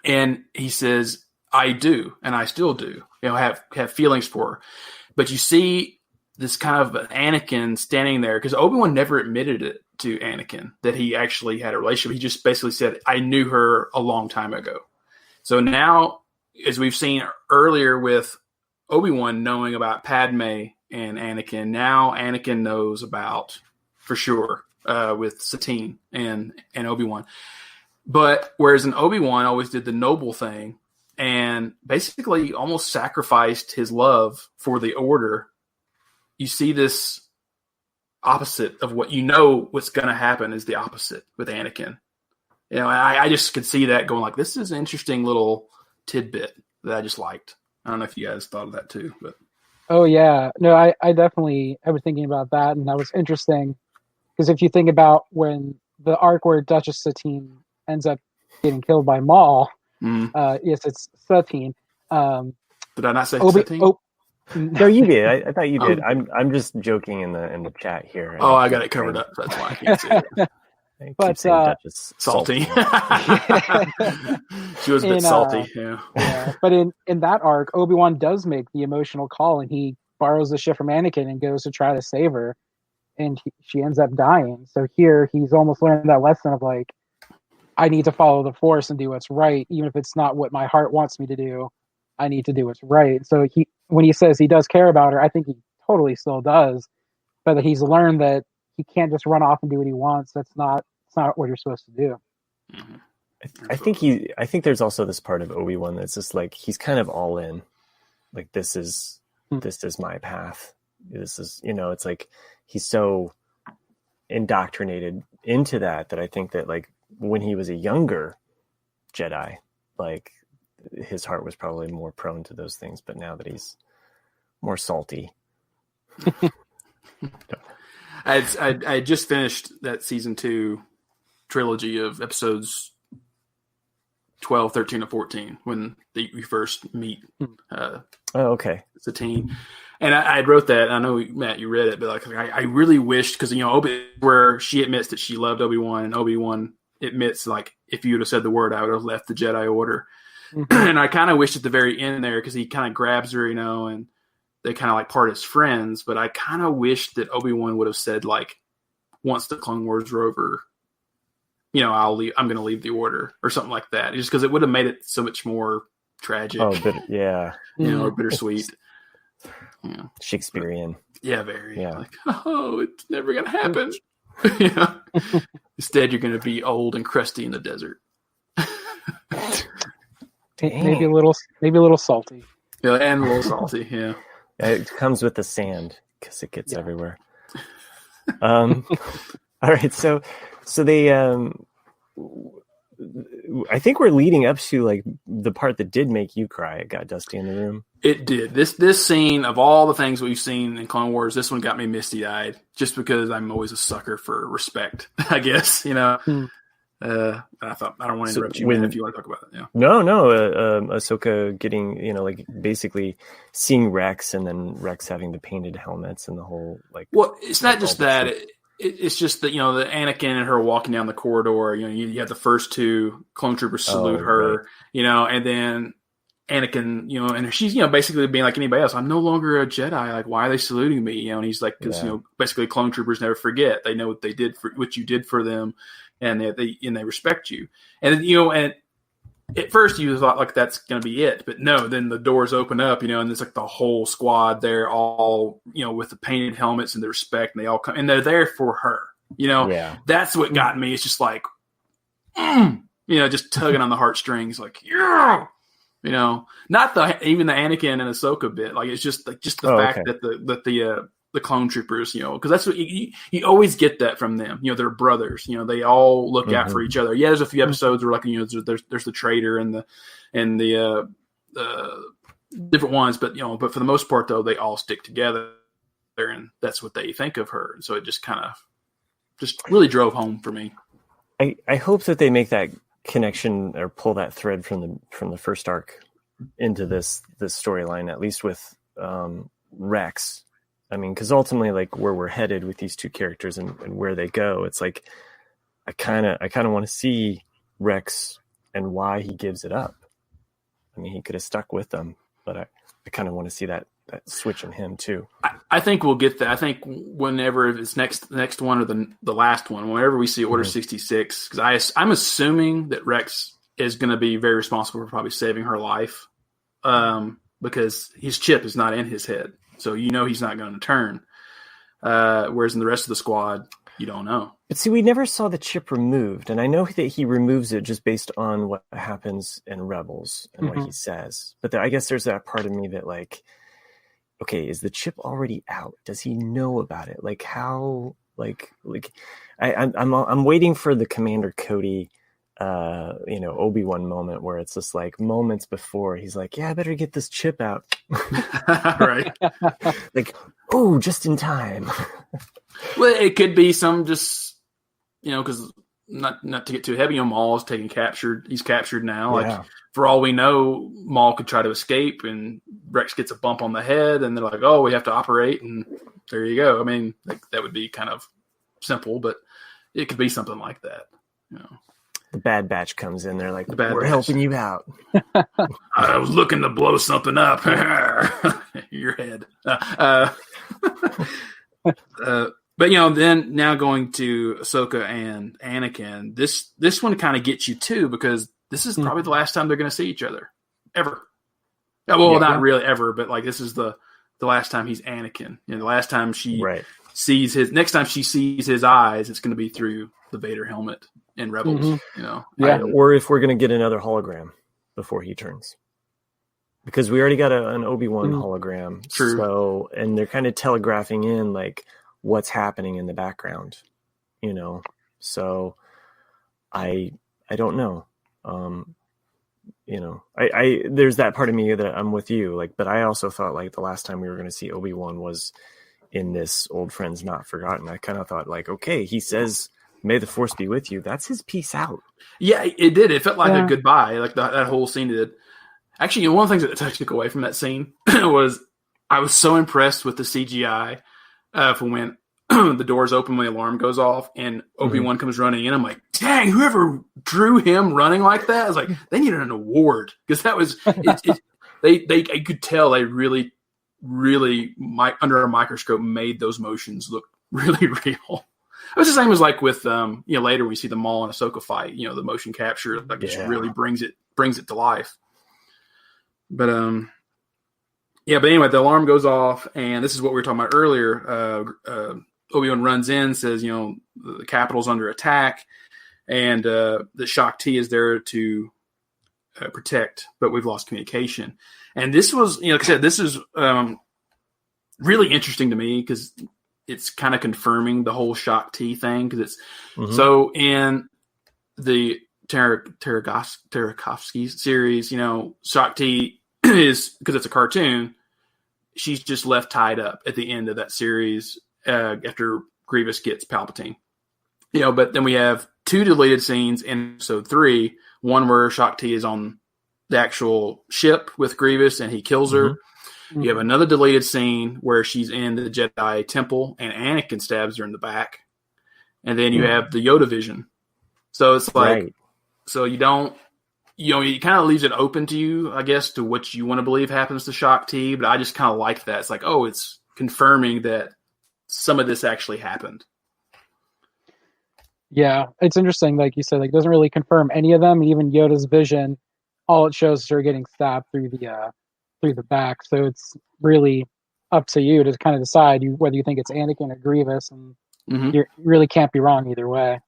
And he says, I do, and I still do, have feelings for her. But you see this kind of Anakin standing there, because Obi-Wan never admitted it to Anakin that he actually had a relationship. He just basically said, I knew her a long time ago. So now, as we've seen earlier with Obi-Wan knowing about Padme and Anakin, now Anakin knows about, for sure, with Satine and Obi-Wan. But whereas in Obi-Wan always did the noble thing and basically almost sacrificed his love for the Order, you see this opposite of what's going to happen is the opposite with Anakin. I just could see that going like, this is an interesting little tidbit that I just liked. I don't know if you guys thought of that too, but. Oh yeah, no, I was thinking about that, and that was interesting because if you think about when the arc where Duchess Satine ends up getting killed by Maul, yes, it's Satine. Did I not say Satine? No, you did. I thought you did. I'm just joking in the chat here. Oh, I got it covered up. That's why I can't see it. But salty. She was a bit salty. Yeah. But in that arc, Obi-Wan does make the emotional call, and he borrows the ship from Anakin and goes to try to save her, and she ends up dying. So here, he's almost learned that lesson of like, I need to follow the Force and do what's right, even if it's not what my heart wants me to do. I need to do what's right. So when he says he does care about her, I think he totally still does, but that he's learned that he can't just run off and do what he wants. It's not what you're supposed to do. Mm-hmm. I think there's also this part of Obi-Wan that's just like, he's kind of all in. Like, this is my path. This is, it's like, he's so indoctrinated into that I think that like when he was a younger Jedi, like his heart was probably more prone to those things, but now that he's more salty. I just finished that season 2 trilogy of episodes 12, 13, and 14 when we first meet Satine. And I wrote that. I know, Matt, you read it, but like I really wished, because where she admits that she loved Obi-Wan, and Obi-Wan admits like, if you would have said the word, I would have left the Jedi Order. Mm-hmm. And I kind of wished at the very end there, because he kind of grabs her, and they kind of like part as friends. But I kind of wished that Obi-Wan would have said like, once the Clone Wars are over, I'm going to leave the Order or something like that, just because it would have made it so much more tragic. Oh, but yeah, or bittersweet. Yeah. Shakespearean. Yeah, very. Yeah. Like, oh, it's never going to happen. Instead, you're going to be old and crusty in the desert. Maybe a little salty. Yeah, and a little salty. Yeah. It comes with the sand. because it gets Yeah. everywhere. All right, so they I think we're leading up to like the part that did make you cry. It got dusty in the room. It did. This scene, of all the things we've seen in Clone Wars, this one got me misty-eyed just because I'm always a sucker for respect, I guess, you know. I thought, I don't want to interrupt you, man, if you want to talk about it. Yeah. No, Ahsoka getting, you know, like basically seeing Rex and then Rex having the painted helmets and the whole like. Well, it's not just that. It's just that, you know, the Anakin and her walking down the corridor, you know, you have the first two clone troopers salute her, right. You know, and then Anakin, you know, and she's, you know, basically being like anybody else. I'm no longer a Jedi. Like, why are they saluting me? You know, and he's like, because, you know, basically clone troopers never forget. They know what they did for what you did for them, and they respect you. And, you know, and at first you thought like that's going to be it, but no, then the doors open up, you know, and it's like the whole squad there, all, you know, with the painted helmets and the respect, and they all come and they're there for her, you know. Yeah. That's what got me. It's just like, you know, just tugging on the heartstrings, like, yeah, you know, not even the Anakin and Ahsoka bit. Like, it's just like the fact that the clone troopers, you know, because that's what you always get that from them. You know, they're brothers. You know, they all look out for each other. Yeah, there's a few episodes where, like, you know, there's the traitor and the different ones, but, you know, but for the most part though, they all stick together, and that's what they think of her. And so it just kind of just really drove home for me. I hope that they make that connection or pull that thread from the first arc into this storyline, at least with Rex. I mean, because ultimately, like, where we're headed with these two characters and where they go, it's like I kind of want to see Rex and why he gives it up. I mean, he could have stuck with them, but I kind of want to see that switch in him too. I think we'll get that. I think whenever it's next one or the last one, whenever we see Order 66, because I'm assuming that Rex is going to be very responsible for probably saving her life, because his chip is not in his head. So you know he's not going to turn. Whereas in the rest of the squad, you don't know. But see, we never saw the chip removed. And I know that he removes it just based on what happens in Rebels and what he says. But I guess there's that part of me that, like, okay, is the chip already out? Does he know about it? Like, how, like I'm waiting for the Commander Cody, you know, Obi-Wan moment where it's just like moments before he's like, yeah, I better get this chip out. Right. Like, oh, just in time. Well, it could be some just, you know, because not to get too heavy, you know, Maul is captured. He's captured now. Yeah. Like, for all we know, Maul could try to escape and Rex gets a bump on the head and they're like, oh, we have to operate. And there you go. I mean, like, that would be kind of simple, but it could be something like that, you know. The Bad Batch comes in. They're like, we're helping you out. I was looking to blow something up. Your head. But, you know, then now going to Ahsoka and Anakin, this one kind of gets you too, because this is probably the last time they're going to see each other ever. Well, not really ever, but like this is the last time he's Anakin. You know, the last time she sees next time she sees his eyes, it's going to be through the Vader helmet in Rebels. You know, or if we're going to get another hologram before he turns, because we already got an Obi-Wan hologram. True. So, and they're kind of telegraphing in like what's happening in the background, you know. So, I don't know. You know, I there's that part of me that I'm with you, like, but I also thought like the last time we were going to see Obi-Wan was in this Old Friends Not Forgotten. I kind of thought like, okay, he says, "May the Force be with you." That's his peace out. Yeah, it did. It felt like a goodbye. Like that whole scene did. Actually, you know, one of the things that I took away from that scene was I was so impressed with the CGI for when the doors open when the alarm goes off and Obi-Wan comes running in. I'm like, dang, whoever drew him running like that, I was like, they needed an award, because that was I could tell they really under a microscope made those motions look really real. It was the same as like with you know, later when we see the Maul and Ahsoka fight, you know, the motion capture like it really brings it to life. But but anyway, the alarm goes off, and this is what we were talking about earlier. Obi-Wan runs in, says, you know, the capital's under attack, and the Shaak Ti is there to protect, but we've lost communication. And this was, you know, like I said, this is really interesting to me because it's kind of confirming the whole Shakti thing. Because it's so in the Tarkovsky series, Shakti is, because it's a cartoon, she's just left tied up at the end of that series after Grievous gets Palpatine. But then we have 2 deleted scenes in episode 3. One where Shakti is on the actual ship with Grievous and he kills her. You have another deleted scene where she's in the Jedi temple and Anakin stabs her in the back. And then you have the Yoda vision. So it's like, so you don't, it kind of leaves it open to you, I guess, to what you want to believe happens to Shakti. But I just kind of like that. It's like, oh, it's confirming that some of this actually happened. Yeah, it's interesting. Like you said, like it doesn't really confirm any of them. Even Yoda's vision, all it shows is her getting stabbed through the back. So it's really up to you to kind of decide whether you think it's Anakin or Grievous, and you really can't be wrong either way.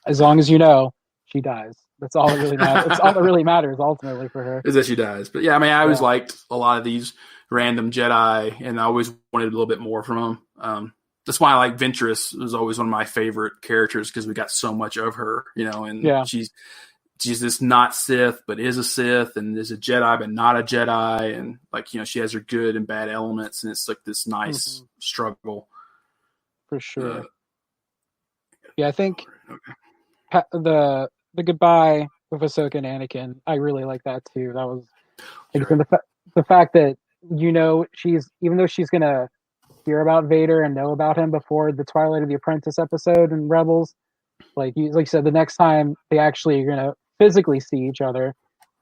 As long as you know she dies, that's all that really matters. That's all that really matters ultimately for her. Is that she dies. But yeah, I mean, I always liked a lot of these random Jedi, and I always wanted a little bit more from them. That's why I like Ventress. Was always one of my favorite characters because we got so much of her, and she's this not Sith, but is a Sith, and is a Jedi, but not a Jedi. And like, she has her good and bad elements, and it's like this nice struggle. For sure. I think the goodbye with Ahsoka and Anakin, I really like that too. That was the fact that, she's, even though she's going to hear about Vader and know about him before the Twilight of the Apprentice episode in Rebels, like you said, the next time they actually are going to physically see each other,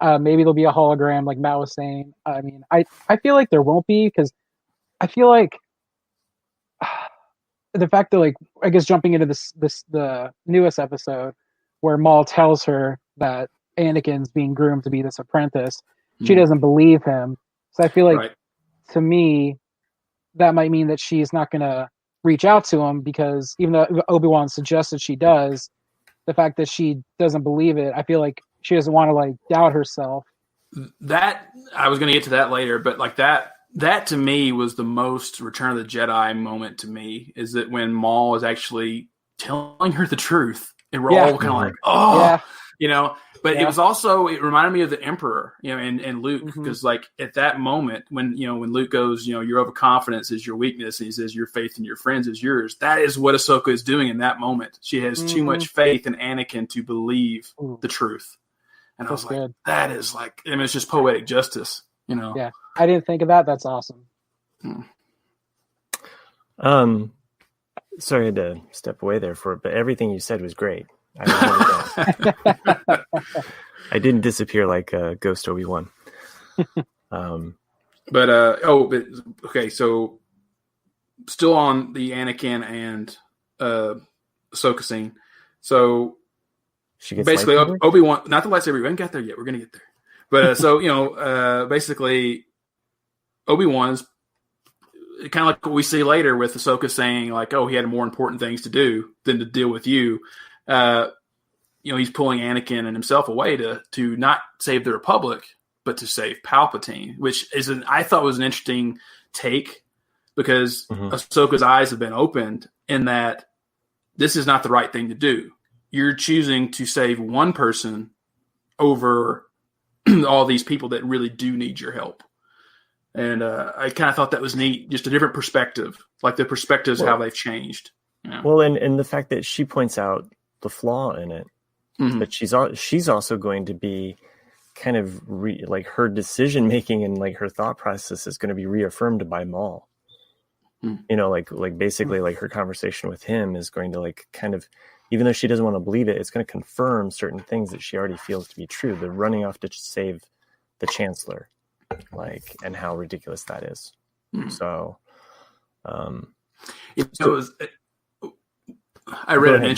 maybe there'll be a hologram like Matt was saying. I mean, I feel like there won't be, because I feel like the fact that, like, I guess jumping into the newest episode where Maul tells her that Anakin's being groomed to be this apprentice, she doesn't believe him. So I feel like, to me, that might mean that she's not going to reach out to him, because even though Obi-Wan suggested she does, the fact that she doesn't believe it, I feel like she doesn't want to, like, doubt herself. That, I was going to get to that later, but like that to me was the most Return of the Jedi moment to me, is that when Maul is actually telling her the truth, and we're all kind of like, but it was also, it reminded me of the Emperor, and Luke, because like at that moment when Luke goes, your overconfidence is your weakness, and he says your faith in your friends is yours. That is what Ahsoka is doing in that moment. She has too much faith in Anakin to believe the truth. And That's I was like, good. that is like, I mean, it's just poetic justice, Yeah, I didn't think of that. That's awesome. Sorry I had to step away there but everything you said was great. I didn't disappear like Ghost Obi-Wan. Okay, so still on the Anakin and Ahsoka scene. So she gets basically lightsaber? Obi-Wan, not the lightsaber, we haven't got there yet. We're gonna get there. But basically Obi-Wan's kind of like what we see later with Ahsoka saying, like, oh, he had more important things to do than to deal with you. He's pulling Anakin and himself away to not save the Republic, but to save Palpatine, which I thought was an interesting take, because Ahsoka's eyes have been opened in that this is not the right thing to do. You're choosing to save one person over all these people that really do need your help. And I kind of thought that was neat, just a different perspective, like the perspectives, how they've changed. Yeah. Well, and the fact that she points out the flaw in it, but she's also going to be kind of like her decision making and like her thought process is going to be reaffirmed by Maul. Like basically like her conversation with him is going to like kind of, even though she doesn't want to believe it, it's going to confirm certain things that she already feels to be true. They're running off to save the Chancellor, like, and how ridiculous that is. So, I read an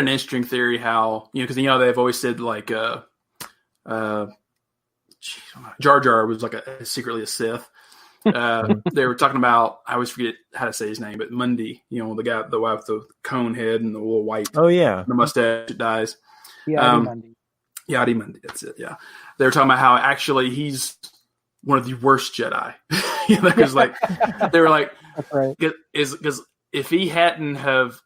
interesting theory how, because they've always said like Jar Jar was like secretly a Sith. They were talking about, I always forget how to say his name, but Mundi, the guy, the wife with the cone head and the little white, the mustache that dies. Yadi Mundi, that's it. Yeah, they were talking about how actually he's one of the worst Jedi. Because like they were like, That's right. Because if he hadn't have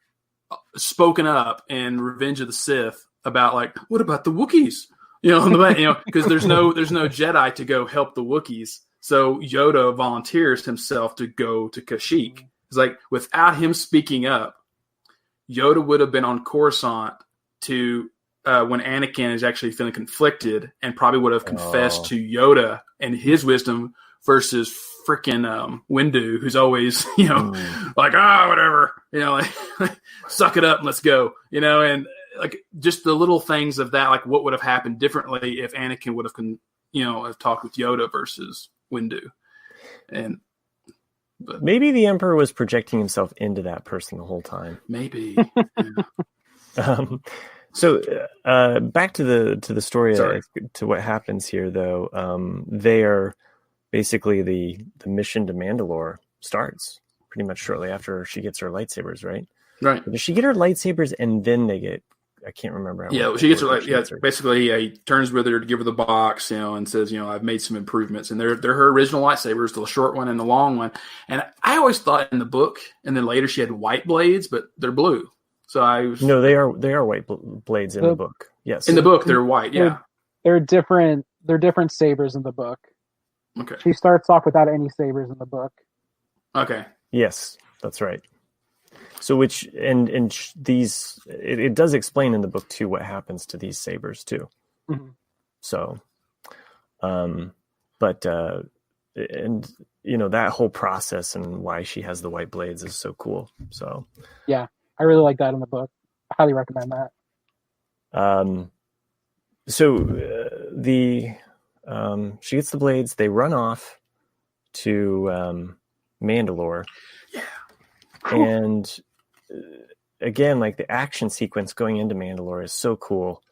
spoken up in Revenge of the Sith about like, what about the Wookiees? Because there's no Jedi to go help the Wookiees. So Yoda volunteers himself to go to Kashyyyk. It's like without him speaking up, Yoda would have been on Coruscant to when Anakin is actually feeling conflicted and probably would have confessed to Yoda and his wisdom versus freaking Windu, who's always, like, whatever, like, suck it up and let's go, and like just the little things of that, like what would have happened differently if Anakin would have, have talked with Yoda versus Windu. But maybe the Emperor was projecting himself into that person the whole time. Maybe. So back to the story, to what happens here, though. They are basically the mission to Mandalore starts pretty much shortly after she gets her lightsabers, right? Right. Does she get her lightsabers and then they get? I can't remember. She gets her basically, he turns with her to give her the box, and says, I've made some improvements, and they're her original lightsabers, the short one and the long one. And I always thought in the book, and then later she had white blades, but they're blue. So no, they are white blades in the book. Yes, in the book they're white. Yeah, they're different. They're different sabers in the book. Okay. She starts off without any sabers in the book. Okay. Yes, that's right. So these it does explain in the book too what happens to these sabers too. Mm-hmm. So, but that whole process and why she has the white blades is so cool. So yeah, I really like that in the book. I highly recommend that. She gets the blades. They run off to Mandalore. Yeah. And again, like the action sequence going into Mandalore is so cool.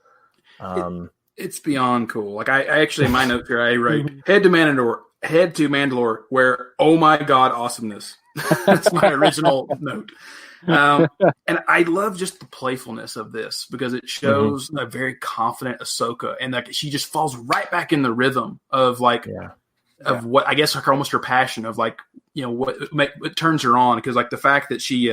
It's beyond cool. Like I actually, in my notes here, I write head to Mandalore, where, oh my God, awesomeness. That's my original note. And I love just the playfulness of this because it shows a very confident Ahsoka, and like she just falls right back in the rhythm of what I guess like almost her passion of like, what turns her on, because like the fact that she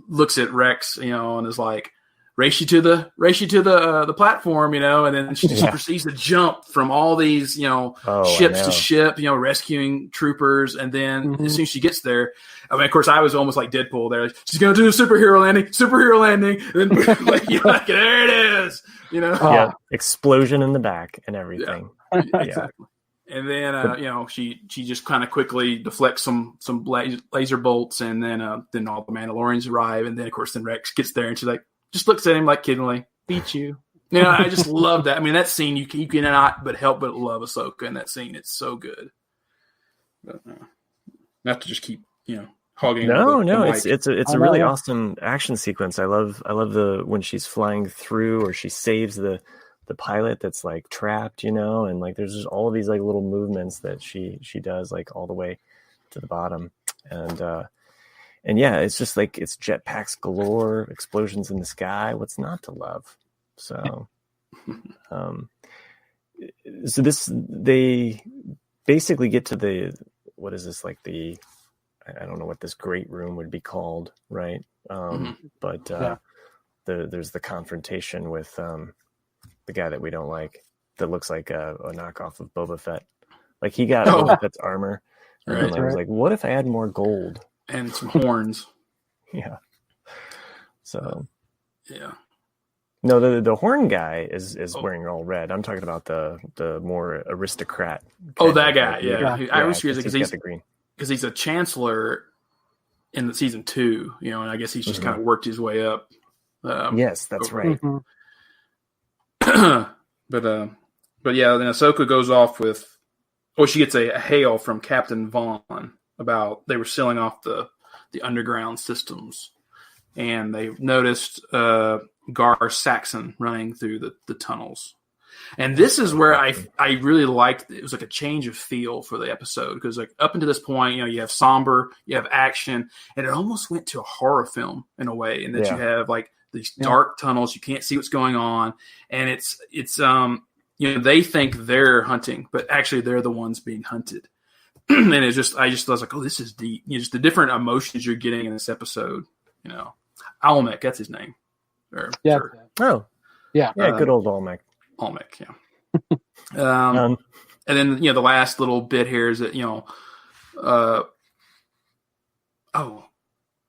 looks at Rex, and is like, race you to the platform, and then she proceeds to jump from all these, ships to ship, rescuing troopers. And then as soon as she gets there, I mean, of course, I was almost like Deadpool there. She's going to do a superhero landing. And then like, there it is, Yeah. Explosion in the back and everything. Yeah. Exactly. And then, she just kind of quickly deflects some laser bolts, and then all the Mandalorians arrive. And then, of course, Rex gets there and she's like, just looks at him like kiddingly, beat you. I just love that. I mean, that scene, you cannot but help but love Ahsoka in that scene. It's so good. But, not to just keep, hogging. No, it's a really awesome action sequence. I love when she's flying through, or she saves the pilot that's like trapped, and like there's just all of these like little movements that she does like all the way to the bottom. And yeah, it's just like it's jetpacks galore, explosions in the sky. What's not to love? So, they basically get to what is this, like I don't know what this great room would be called, right? But there's the confrontation with the guy that we don't like, that looks like a knockoff of Boba Fett. Like he got Boba Fett's armor, and I was like, what if I had more gold? And some horns. Yeah. So. Yeah. No, the horn guy is wearing all red. I'm talking about the more aristocrat. Oh, that guy. Yeah. I was curious because he's a chancellor in the season 2, and I guess he's just kind of worked his way up. Yes, that's right. But yeah, then Ahsoka goes off with. She gets a hail from Captain Vaughn about they were sealing off the underground systems, and they noticed Gar Saxon running through the tunnels. And this is where I really liked it. It was like a change of feel for the episode, because like up until this point, you have somber, you have action, and it almost went to a horror film in a way, in that you have like these dark tunnels, you can't see what's going on, and it's they think they're hunting, but actually they're the ones being hunted. and I was like, oh, this is deep. Just the different emotions you're getting in this episode. Almec, that's his name. Yeah. Sure. Oh, Yeah. good old Olmec. Olmec, yeah. And then the last little bit here is that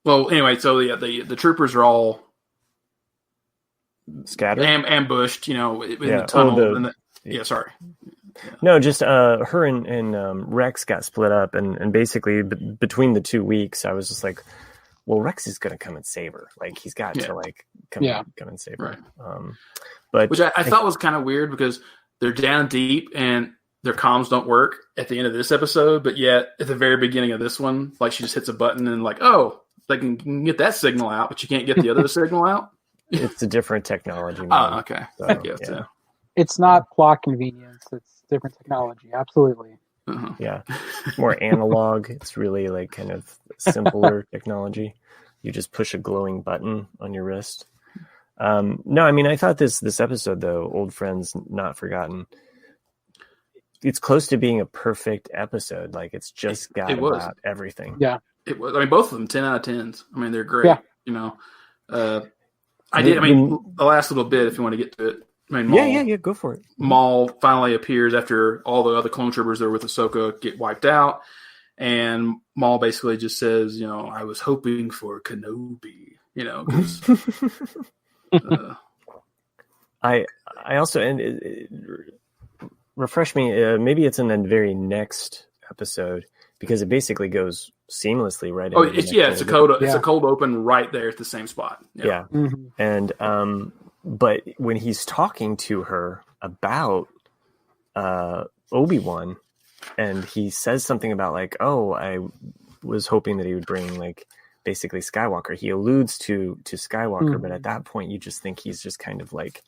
anyway, so the troopers are all scattered, ambushed, in the tunnel. Sorry. Yeah. No, just her and Rex got split up, and basically between the 2 weeks, I was just like, well, Rex is going to come and save her. Like he's got to come and save her. Right. But which I thought was kind of weird because they're down deep and their comms don't work at the end of this episode, but yet at the very beginning of this one, like she just hits a button and like, oh, they can get that signal out, but you can't get the other signal out. It's a different technology. Oh, okay. So, It's not plot convenience. It's different technology. Absolutely. Uh-huh. Yeah. More analog. It's really like kind of simpler technology. You just push a glowing button on your wrist. No, I mean, I thought this episode, though, Old Friends Not Forgotten, it's close to being a perfect episode. Like it's just got about everything. Yeah. It was. I mean, both of them 10 out of 10s. I mean, they're great. Yeah. The last little bit, if you want to get to it. I mean, Maul, go for it. Maul finally appears after all the other clone troopers that were with Ahsoka get wiped out, and Maul basically just says, I was hoping for Kenobi, because I also refresh me. Maybe it's in the very next episode because it basically goes seamlessly right. Oh, it's a cold open right there at the same spot. Yeah. Mm-hmm. And but when he's talking to her about Obi-Wan, and he says something about like, oh, I was hoping that he would bring like basically Skywalker. He alludes to Skywalker, but at that point you just think he's just kind of like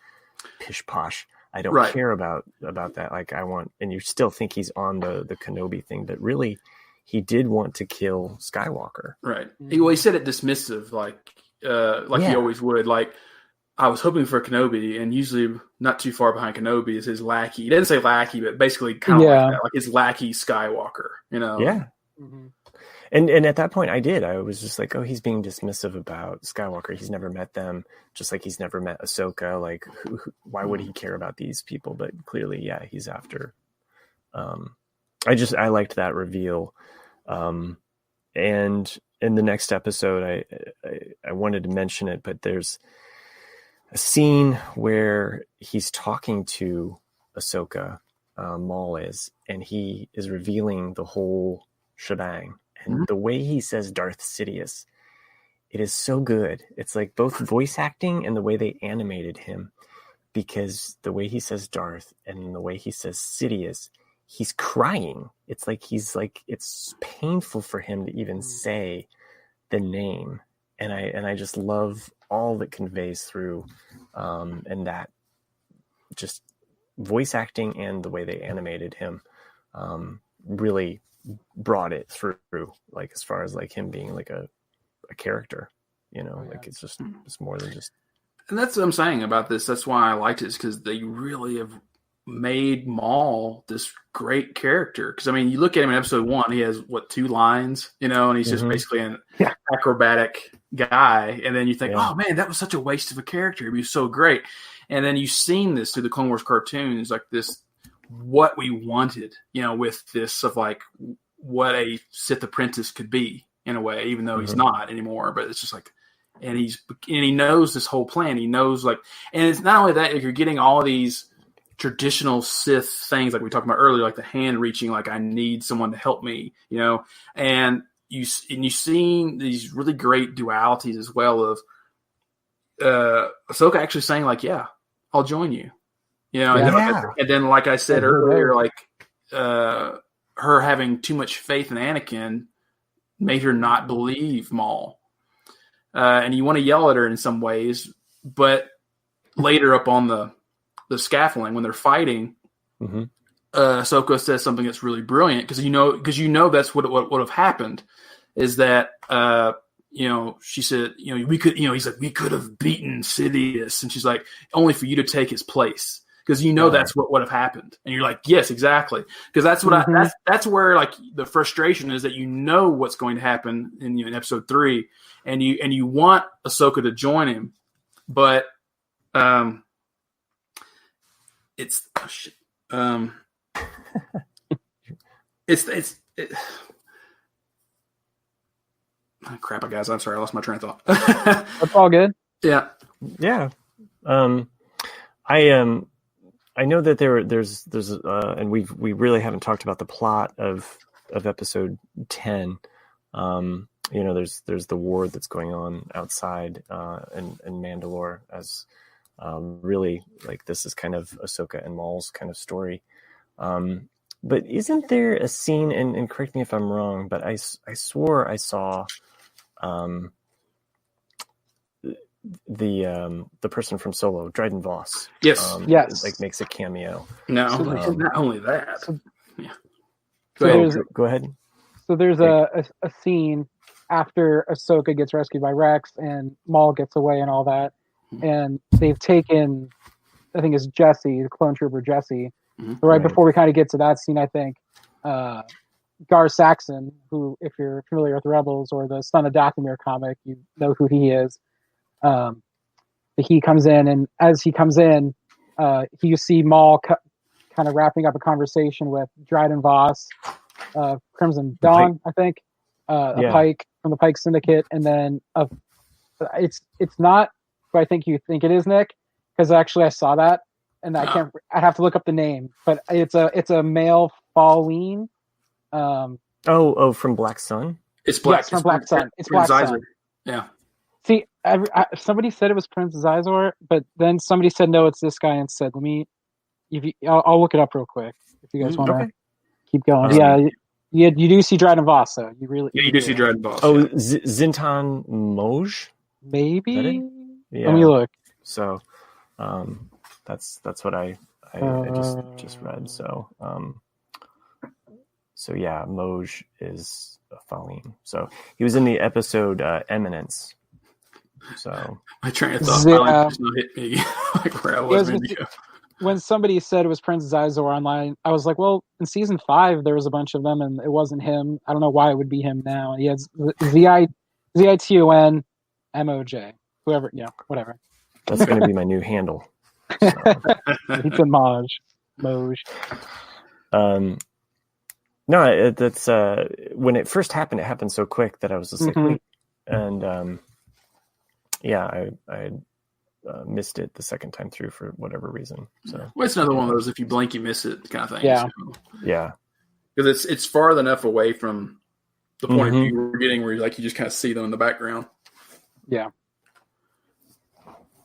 pish posh. I don't care about that. Like I want, and you still think he's on the Kenobi thing, but really he did want to kill Skywalker. Right. He said it dismissive, like he always would. Like I was hoping for Kenobi, and usually not too far behind Kenobi is his lackey. He didn't say lackey, but basically kind of like that, like his lackey Skywalker. Yeah. Mm-hmm. And at that point, I was just like, oh, he's being dismissive about Skywalker. He's never met them, just like he's never met Ahsoka. Like, why would he care about these people? But clearly, he's after. I liked that reveal. And in the next episode, I wanted to mention it, but there's a scene where he's talking to Ahsoka, Maul is, and he is revealing the whole shebang. And the way he says Darth Sidious, it is so good. It's like both voice acting and the way they animated him, because the way he says Darth and the way he says Sidious, he's crying. It's like it's painful for him to even say the name. And I just love all that conveys through, and that just voice acting and the way they animated him really brought it through, like as far as like him being like a character, like it's more than just. And that's what I'm saying about this. That's why I liked it, is because they really have made Maul this great character. Because I mean, you look at him in episode 1, he has 2 lines, and he's just basically an acrobatic guy. And then you think, oh man, that was such a waste of a character. He was so great. And then you've seen this through the Clone Wars cartoons, like this, what we wanted, with this of like what a Sith apprentice could be in a way, even though he's not anymore. But it's just like, and he knows this whole plan. He knows and it's not only that, if you're getting all of these traditional Sith things like we talked about earlier, like the hand reaching, like I need someone to help me, and you've seen these really great dualities as well of Ahsoka actually saying like, yeah, I'll join you. And then like I said earlier, like her having too much faith in Anakin made her not believe Maul. And you want to yell at her in some ways, but later up on the scaffolding when they're fighting, Ahsoka says something that's really brilliant, because that's what would have happened, is that she said, we could, he's like, we could have beaten Sidious, and she's like, only for you to take his place. because you know that's what would have happened, and you're like, yes, exactly, because that's what that's where like the frustration is, that you know what's going to happen in episode 3, and you want Ahsoka to join him, but it's oh crap, guys, I'm sorry, I lost my train of thought. That's all good. Yeah. I know that there's and we really haven't talked about the plot of episode 10. There's the war that's going on outside in Mandalore, as really like this is kind of Ahsoka and Maul's kind of story. But isn't there a scene, and correct me if I'm wrong, but I swore I saw the person from Solo, Dryden Voss. Yes. Yes. Makes a cameo. No, not only that. Yeah. Go ahead. So there's a scene after Ahsoka gets rescued by Rex and Maul gets away and all that, and they've taken, I think it's Jesse, the clone trooper Jesse. Mm-hmm. Right before we kind of get to that scene, I think Gar Saxon, who, if you're familiar with Rebels or the Son of Dathomir comic, you know who he is. He comes in, and as he comes in, you see Maul kind of wrapping up a conversation with Dryden Voss, Crimson Dawn, I think, a Pike from the Pike Syndicate, and then it's not who I think you think it is, Nick, because actually I saw that, and I'd have to look up the name, but it's a male Falleen. From Black Sun. It's Black. Yes, from Black Sun. It's Black Sun. Yeah. See, somebody said it was Prince Zizor, but then somebody said no, it's this guy instead. I'll look it up real quick if you guys want to keep going. You do see Dryden Voss, though. You do see Dryden Voss. Oh, Zintan Moj? Maybe. Yeah. Let me look. So, that's what I just read. So, yeah, Moj is a Falleen. So he was in the episode Eminence. So my train of thought finally just hit me like where I was. When somebody said it was Prince Zizor online, I was like, well, in season 5 there was a bunch of them and it wasn't him. I don't know why it would be him now. He has Ziton Moj, whoever, whatever. That's going to be my new handle. So. He's a Moj. No, that's when it first happened. It happened so quick that I was just like, wait, and I missed it the second time through for whatever reason. So it's another one of those if you blink you miss it kind of thing. Yeah, so. Because it's far enough away from the point of view we're getting where you just kind of see them in the background. Yeah,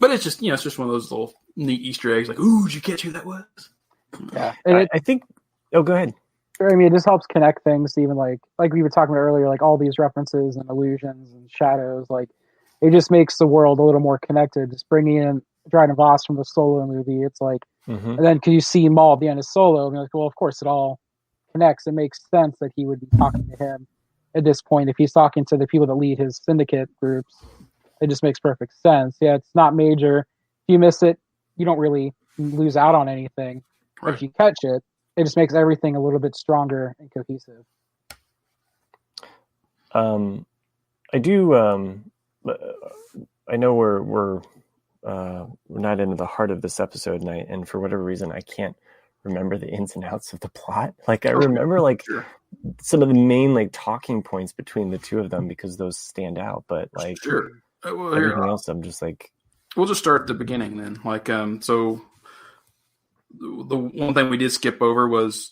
but it's just it's just one of those little neat Easter eggs. Like, ooh, did you catch who that was? Yeah, I think. Oh, go ahead. I mean, it just helps connect things, even like we were talking about earlier, like all these references and illusions and shadows. Like, it just makes the world a little more connected. Just bringing in Dryden Voss from the Solo movie, it's like, and then can you see Maul at the end of Solo? And you're like, well, of course, it all connects. It makes sense that he would be talking to him at this point if he's talking to the people that lead his syndicate groups. It just makes perfect sense. Yeah, it's not major. If you miss it, you don't really lose out on anything. Right. But if you catch it, it just makes everything a little bit stronger and cohesive. I do. I know we're not into the heart of this episode, and for whatever reason, I can't remember the ins and outs of the plot. Like I remember some of the main talking points between the two of them because those stand out. But everything else, I'm just like. We'll just start at the beginning then. So. The one thing we did skip over was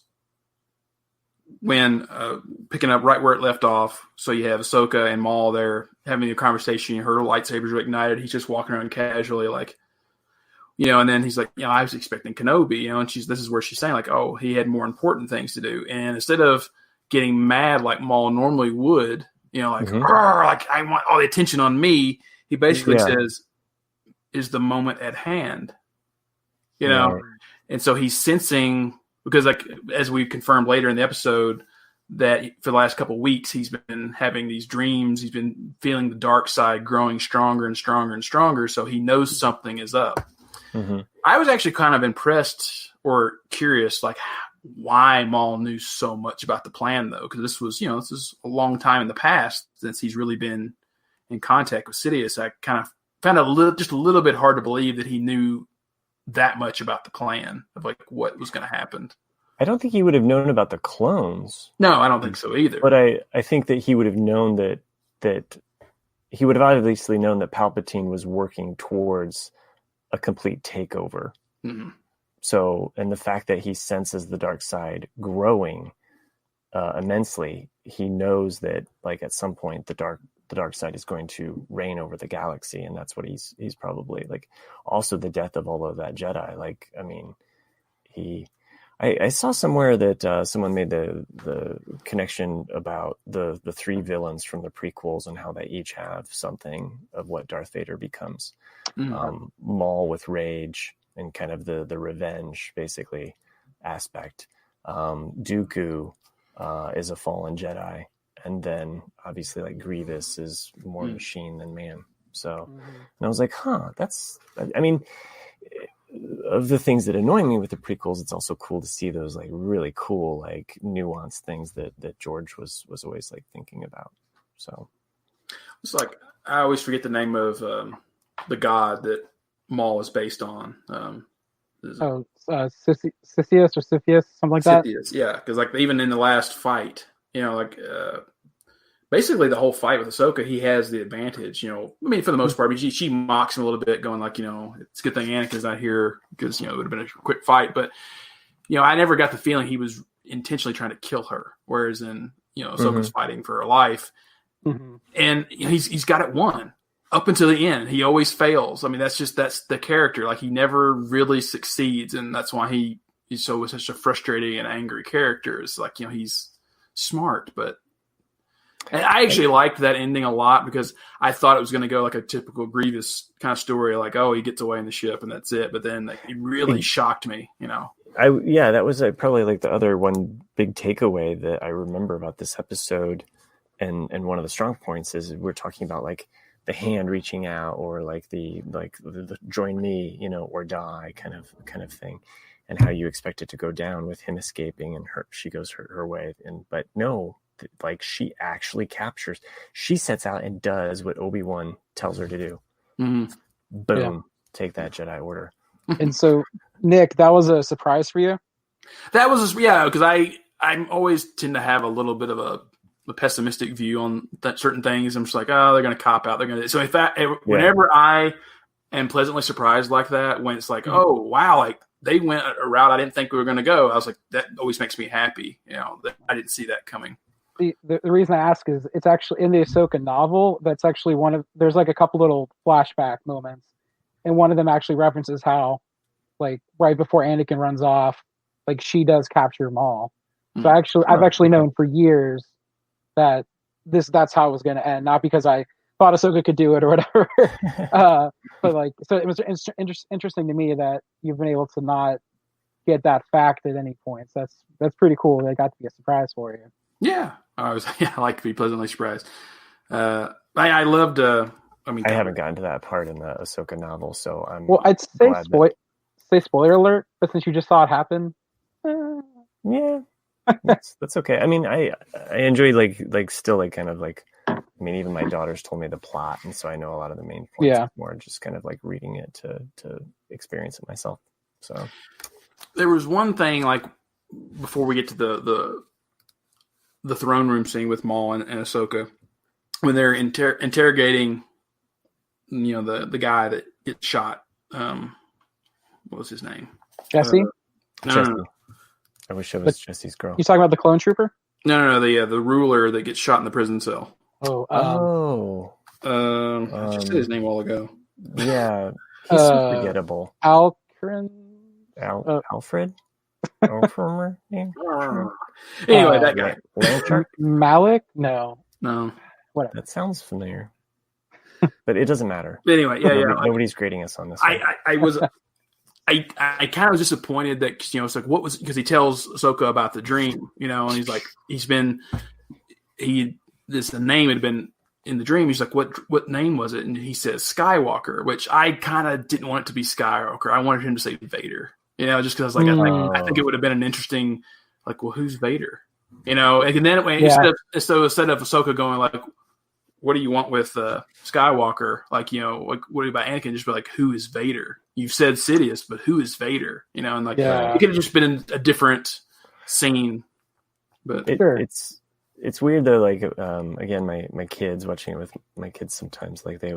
when picking up right where it left off. So you have Ahsoka and Maul there having a conversation. Her lightsabers are ignited. He's just walking around casually, and then he's like, I was expecting Kenobi, and this is where she's saying oh, he had more important things to do. And instead of getting mad like Maul normally would, I want all the attention on me. He basically says, is the moment at hand, And so he's sensing, because as we confirmed later in the episode, that for the last couple of weeks he's been having these dreams. He's been feeling the dark side growing stronger and stronger and stronger. So he knows something is up. I was actually kind of impressed or curious, like why Maul knew so much about the plan, though, because this is a long time in the past since he's really been in contact with Sidious. I kind of found it just a little bit hard to believe that he knew that much about the plan of like what was going to happen. I don't think he would have known about the clones. No, I don't think so either. But I think that he would have known that he would have obviously known that Palpatine was working towards a complete takeover. Mm-hmm. So, and the fact that he senses the dark side growing immensely, he knows that like at some point the dark side is going to reign over the galaxy, and that's what he's probably like. Also, the death of all of that Jedi. Like, I mean, I saw somewhere that someone made the connection about the three villains from the prequels and how they each have something of what Darth Vader becomes. Mm-hmm. Maul with rage and kind of the revenge basically aspect. Dooku is a fallen Jedi, and then obviously like Grievous is more machine than man. So, and I was like, I mean, of the things that annoy me with the prequels, it's also cool to see those like really cool, like nuanced things that George was always like thinking about. So it's like, I always forget the name of the god that Maul is based on. Sisyphus or Siphius, something like that. Siphius, yeah. Cause like even in the last fight, like, basically the whole fight with Ahsoka, he has the advantage, I mean, for the most part, I mean, she mocks him a little bit going like, it's a good thing Anakin's not here because, it would have been a quick fight. But, I never got the feeling he was intentionally trying to kill her. Whereas in, Ahsoka's fighting for her life. Mm-hmm. And he's got it won up until the end. He always fails. I mean, that's the character. Like he never really succeeds. And that's why he's such a frustrating and angry character. It's like, he's smart, but. And I actually liked that ending a lot because I thought it was going to go like a typical Grievous kind of story, like, oh, he gets away in the ship and that's it. But then it really shocked me, that was probably like the other one big takeaway that I remember about this episode. And one of the strong points is we're talking about like the hand reaching out or like the join me, or die kind of thing. And how you expect it to go down with him escaping and she goes her way. But no, like she actually she sets out and does what Obi-Wan tells her to do. Mm-hmm. Boom. Take that Jedi Order. And so Nick, that was a surprise for you? That was, because I'm always tend to have a little bit of a pessimistic view on certain things. I'm just like, oh, they're going to cop out. So whenever I am pleasantly surprised like that, when it's like, oh wow, like they went a route I didn't think we were going to go, I was like, that always makes me happy. That I didn't see that coming. The reason I ask is it's actually in the Ahsoka novel. That's actually there's like a couple little flashback moments, and one of them actually references how, like right before Anakin runs off, like she does capture Maul. So I've actually known for years that that's how it was going to end, not because I thought Ahsoka could do it or whatever, but like so it was interesting to me that you've been able to not get that fact at any point. So that's pretty cool. That got to be a surprise for you. Yeah, I like to be pleasantly surprised. I loved. I haven't gotten to that part in the Ahsoka novel, so I'm. Well, I'd say spoiler alert, but since you just saw it happen, yeah, that's okay. I mean, I enjoy like still like kind of like. I mean, even my daughters told me the plot, and so I know a lot of the main points. Yeah. More just kind of like reading it to experience it myself. So there was one thing like before we get to the throne room scene with Maul and Ahsoka, when they're interrogating, the guy that gets shot. What was his name? Jesse? No. I wish it was Jesse's girl. You talking about the clone trooper? No. The ruler that gets shot in the prison cell. Oh. I just said his name a while ago. Yeah. He's so forgettable. Alfred? Alfred? Name? Anyway, that guy. Lanchard? Malik? No. Whatever. That sounds familiar. But it doesn't matter. But anyway, nobody's grading us on this. I kind of was disappointed that, it's like, what was, because he tells Ahsoka about the dream, and he's like, the name had been in the dream, he's like, what name was it? And he says Skywalker, which I kind of didn't want it to be Skywalker. I wanted him to say Vader, just because I was like, I think it would have been an interesting, like, well, who's Vader? And then instead of Ahsoka going like, what do you want with Skywalker? Like, what about Anakin? Just be like, who is Vader? You've said Sidious, but who is Vader? And like, it could have just been in a different scene. But it's weird though. Like, again, my kids, watching it with my kids sometimes, like they're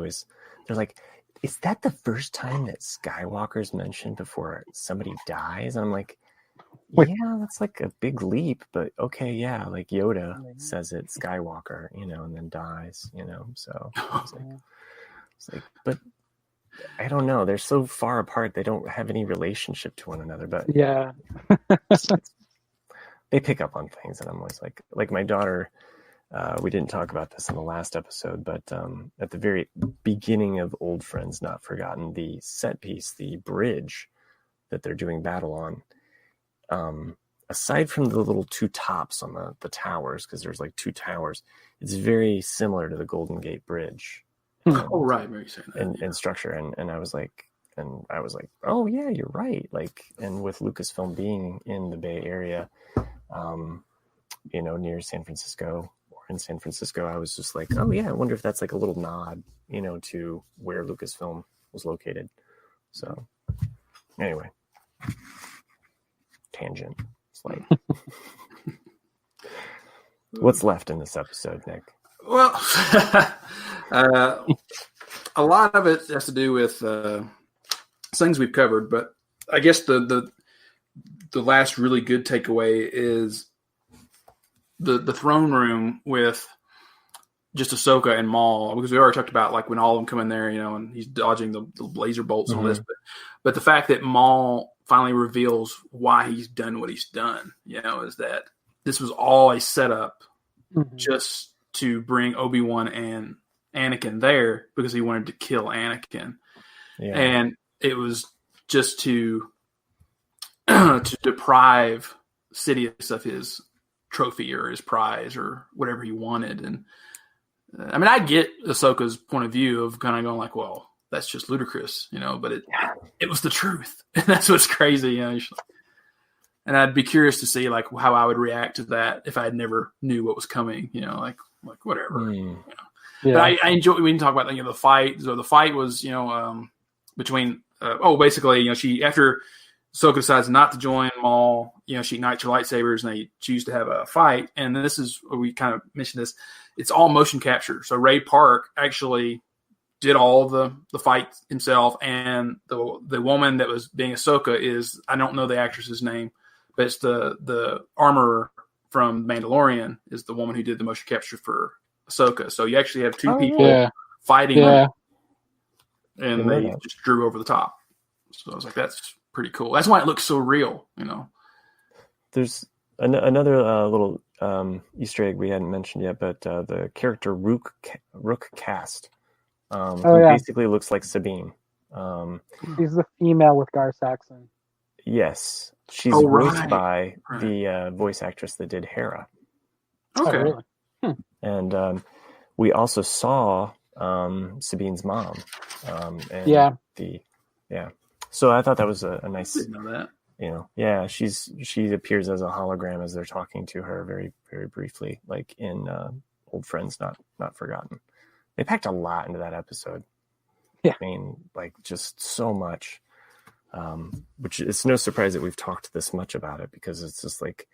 like, is that the first time that Skywalker's mentioned before somebody dies? And I'm like, yeah, that's like a big leap, but okay, yeah, like Yoda says it, Skywalker, and then dies, so it's like, but I don't know, they're so far apart, they don't have any relationship to one another, but yeah. They pick up on things, and I'm always like my daughter, we didn't talk about this in the last episode, but at the very beginning of Old Friends Not Forgotten, the set piece, the bridge that they're doing battle on, aside from the little two tops on the towers, because there's like two towers, it's very similar to the Golden Gate Bridge. Right, very in structure, and I was like, oh yeah, you're right. Like, and with Lucasfilm being in the Bay Area, near San Francisco or in San Francisco, I was just like, oh yeah, I wonder if that's like a little nod, to where Lucasfilm was located. So anyway. Tangent. Slight. What's left in this episode, Nick? Well, a lot of it has to do with things we've covered, but I guess the last really good takeaway is the throne room with just Ahsoka and Maul, because we already talked about like when all of them come in there, and he's dodging the laser bolts and all this, but the fact that Maul finally reveals why he's done what he's done, is that this was all a setup just to bring Obi-Wan and Anakin there because he wanted to kill Anakin. Yeah. And it was just to deprive Sidious of his trophy or his prize or whatever he wanted. And I mean, I get Ahsoka's point of view of kind of going like, well, that's just ludicrous, but it was the truth. And that's what's crazy, And I'd be curious to see like how I would react to that if I had never knew what was coming, like whatever. Yeah. But I enjoy, we can talk about the fight. So the fight was, between basically, she, after Ahsoka decides not to join Maul, she ignites her lightsabers and they choose to have a fight. And this is where we kind of mentioned this. It's all motion capture. So Ray Park actually did all the fight himself, and the woman that was being Ahsoka is, I don't know the actress's name, but it's the armorer from Mandalorian is the woman who did the motion capture for Ahsoka. So you actually have two people fighting, and they just drew over the top. So I was like, that's pretty cool. That's why it looks so real, There's another little Easter egg we hadn't mentioned yet, but the character Rook Cast. Basically looks like Sabine. She's the female with Gar Saxon. Yes, she's voiced by the voice actress that did Hera. Okay. Oh, really? And we also saw Sabine's mom. So I thought that was a nice. I didn't know that. Yeah, she appears as a hologram as they're talking to her very, very briefly, like in Old Friends Not Forgotten. They packed a lot into that episode. Yeah. I mean, like just so much, which it's no surprise that we've talked this much about it, because it's just like,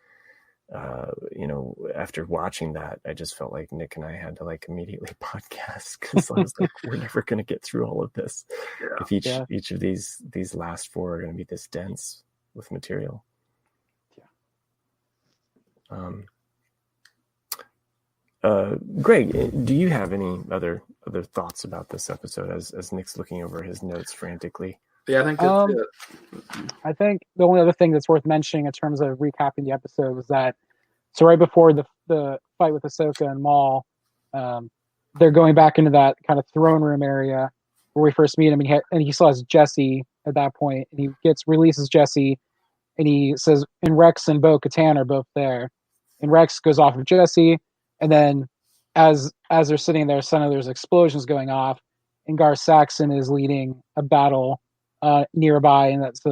after watching that, I just felt like Nick and I had to like immediately podcast, because I was like, we're never going to get through all of this. If each of these last four are going to be this dense with material. Greg, do you have any other thoughts about this episode as Nick's looking over his notes frantically? Yeah, I think that's it. I think the only other thing that's worth mentioning in terms of recapping the episode was that, so right before the fight with Ahsoka and Maul, they're going back into that kind of throne room area where we first meet him, and he still has Jesse at that point, and he releases Jesse, and he says, and Rex and Bo-Katan are both there, and Rex goes off of Jesse, and then as they're sitting there, suddenly there's explosions going off, and Gar Saxon is leading a battle nearby, and that's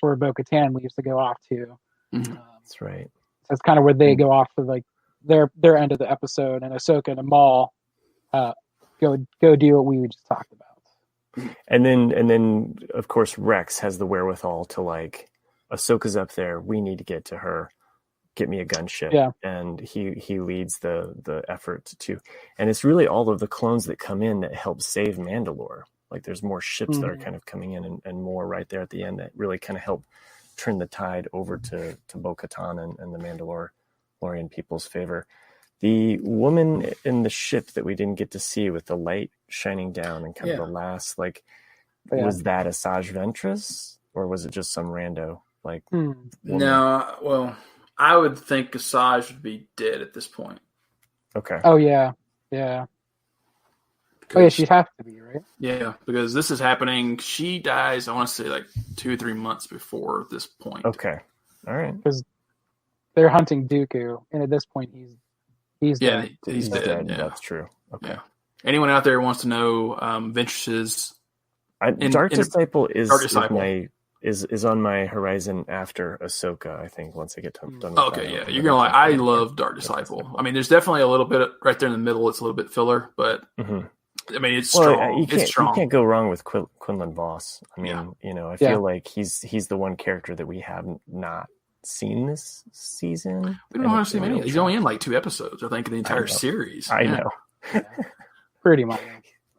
where Bo-Katan leaves to go off to. Mhm. That's right. So that's kind of where they go off to like their end of the episode, and Ahsoka and Maul go do what we just talked about. And then of course Rex has the wherewithal to like, Ahsoka's up there, we need to get to her, get me a gunship. Yeah. And he leads the effort to, and it's really all of the clones that come in that help save Mandalore. Like there's more ships that are kind of coming in and more right there at the end that really kind of help turn the tide over to Bo-Katan and the Mandalorian people's favor. The woman in the ship that we didn't get to see with the light shining down and kind of the last, like, was that Asajj Ventress or was it just some rando? Like, no, well, I would think Asajj would be dead at this point. Okay. Oh yeah. Oh yeah, she'd have to be, right? Yeah, because this is happening. She dies, I want to say, like 2 or 3 months before this point. Okay. All right. Because they're hunting Dooku, and at this point, he's dead. He's dead. Yeah. That's true. Okay. Yeah. Anyone out there who wants to know Ventress's Dark Disciple is on my horizon after Ahsoka, I think, once I get done with okay, yeah. You're going to I love Dark Disciple. I mean, there's definitely a little bit right there in the middle. It's a little bit filler, but I mean, it's strong. It's strong. You can't go wrong with Quinlan Vos. I mean, I feel like he's the one character that we have not seen this season. We don't know how to see many. He's only in like 2 episodes, I think, in the entire series. I know. Pretty much.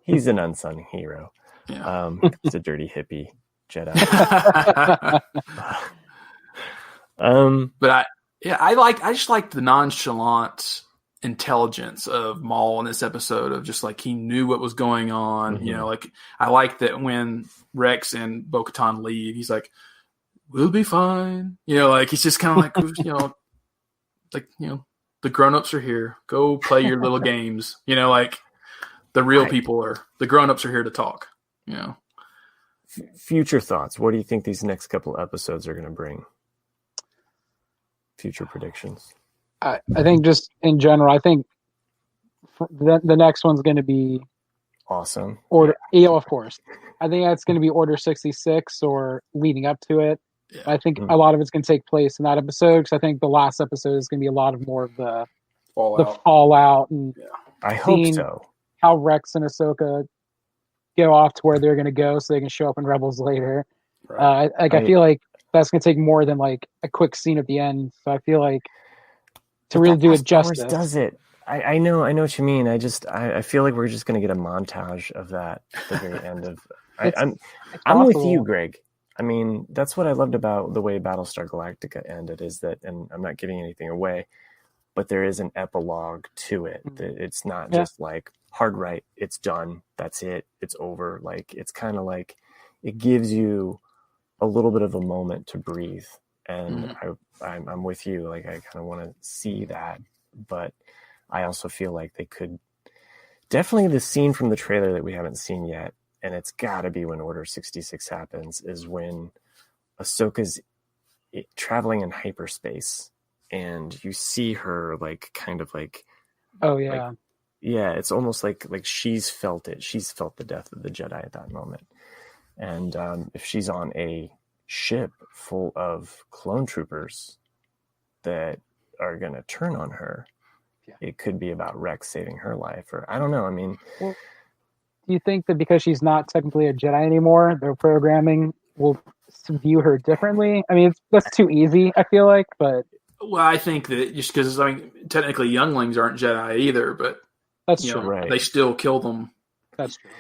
He's an unsung hero. Yeah. He's a dirty hippie Jedi. But I just like the nonchalant intelligence of Maul in this episode of just like he knew what was going on. Like I like that when Rex and Bo-Katan leave, he's like, "We'll be fine." Like he's just kind of like, the grown-ups are here. Go play your little games. Like the real people the grown-ups are here to talk. Future thoughts. What do you think these next couple episodes are going to bring? Future predictions. I think just in general, I think the next one's going to be awesome. Of course. I think that's going to be Order 66 or leading up to it. Yeah. I think a lot of it's going to take place in that episode because I think the last episode is going to be a lot of more of the fallout and I hope so. How Rex and Ahsoka go off to where they're going to go so they can show up in Rebels later. Right. I feel like that's going to take more than like a quick scene at the end. So I feel like to really do it justice. Does it? I know what you mean. I feel like we're just going to get a montage of that at the very end of. I'm with you, Greg. I mean, that's what I loved about the way Battlestar Galactica ended is that, and I'm not giving anything away, but there is an epilogue to it. That it's not just like hard right, it's done, that's it, it's over. Like it's kind of like it gives you a little bit of a moment to breathe. And I'm with you. Like I kind of want to see that, but I also feel like they could definitely the scene from the trailer that we haven't seen yet, and it's got to be when Order 66 happens, is when Ahsoka's traveling in hyperspace, and you see her like kind of like, it's almost like she's felt it. She's felt the death of the Jedi at that moment, and if she's on a ship full of clone troopers that are going to turn on her, it could be about Rex saving her life, or I don't know. I mean, do you think that because she's not technically a Jedi anymore, their programming will view her differently? I mean, that's too easy, I feel like, but I think that just because technically younglings aren't Jedi either, but that's true. Right. They still kill them. That's true.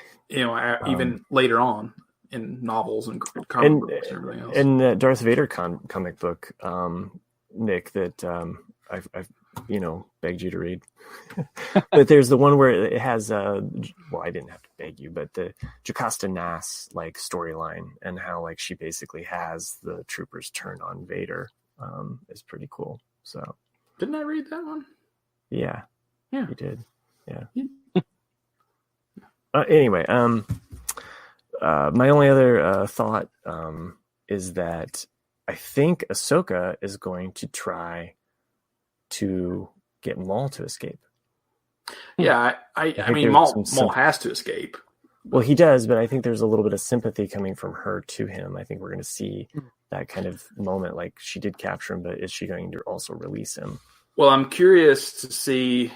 Even later on in novels and comic books and everything else. In the Darth Vader comic book, Nick, that I've begged you to read. But there's the one where it has I didn't have to beg you, but the Jocasta Nass like storyline and how like she basically has the troopers turn on Vader is pretty cool. So didn't I read that one? Yeah, you did. Yeah. Anyway, my only other thought is that I think Ahsoka is going to try to get Maul to escape. Yeah, I think mean, there's Maul has to escape. Well, he does, but I think there's a little bit of sympathy coming from her to him. I think we're going to see that kind of moment. Like, she did capture him, but is she going to also release him? Well, I'm curious to see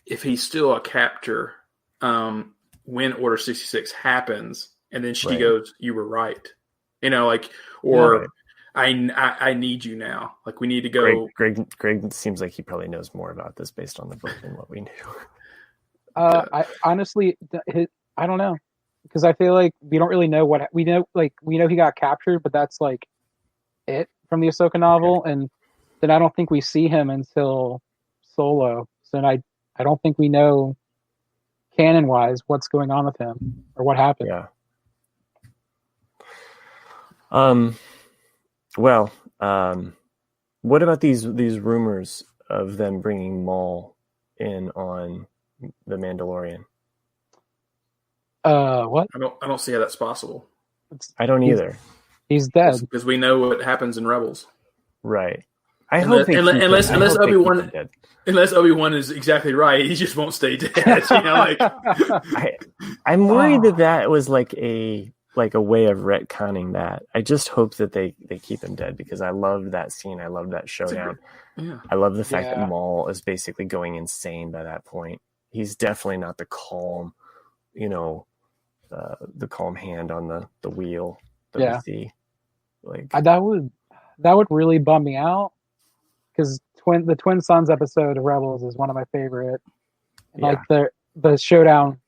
if he's still a captor when Order 66 happens, and then she goes, "You were right," or I need you now. Like, we need to go. Greg seems like he probably knows more about this based on the book than what we knew. I honestly, I don't know, because I feel like we don't really know what we know. Like, we know he got captured, but that's like it from the Ahsoka novel, and then I don't think we see him until Solo. So I don't think we know canon wise what's going on with him or what happened. Yeah. Well, what about these rumors of them bringing Maul in on the Mandalorian? What? I don't see how that's possible. I don't either. He's dead because we know what happens in Rebels. Right. Unless Obi-Wan is exactly right, he just won't stay dead. I'm worried that was like a way of retconning that. I just hope that they keep him dead, because I love that scene. I love that showdown. I love the fact that Maul is basically going insane by that point. He's definitely not the calm, the calm hand on the wheel that we see. Like, that would really bum me out, because the Twin Sons episode of Rebels is one of my favorite. And like the showdown,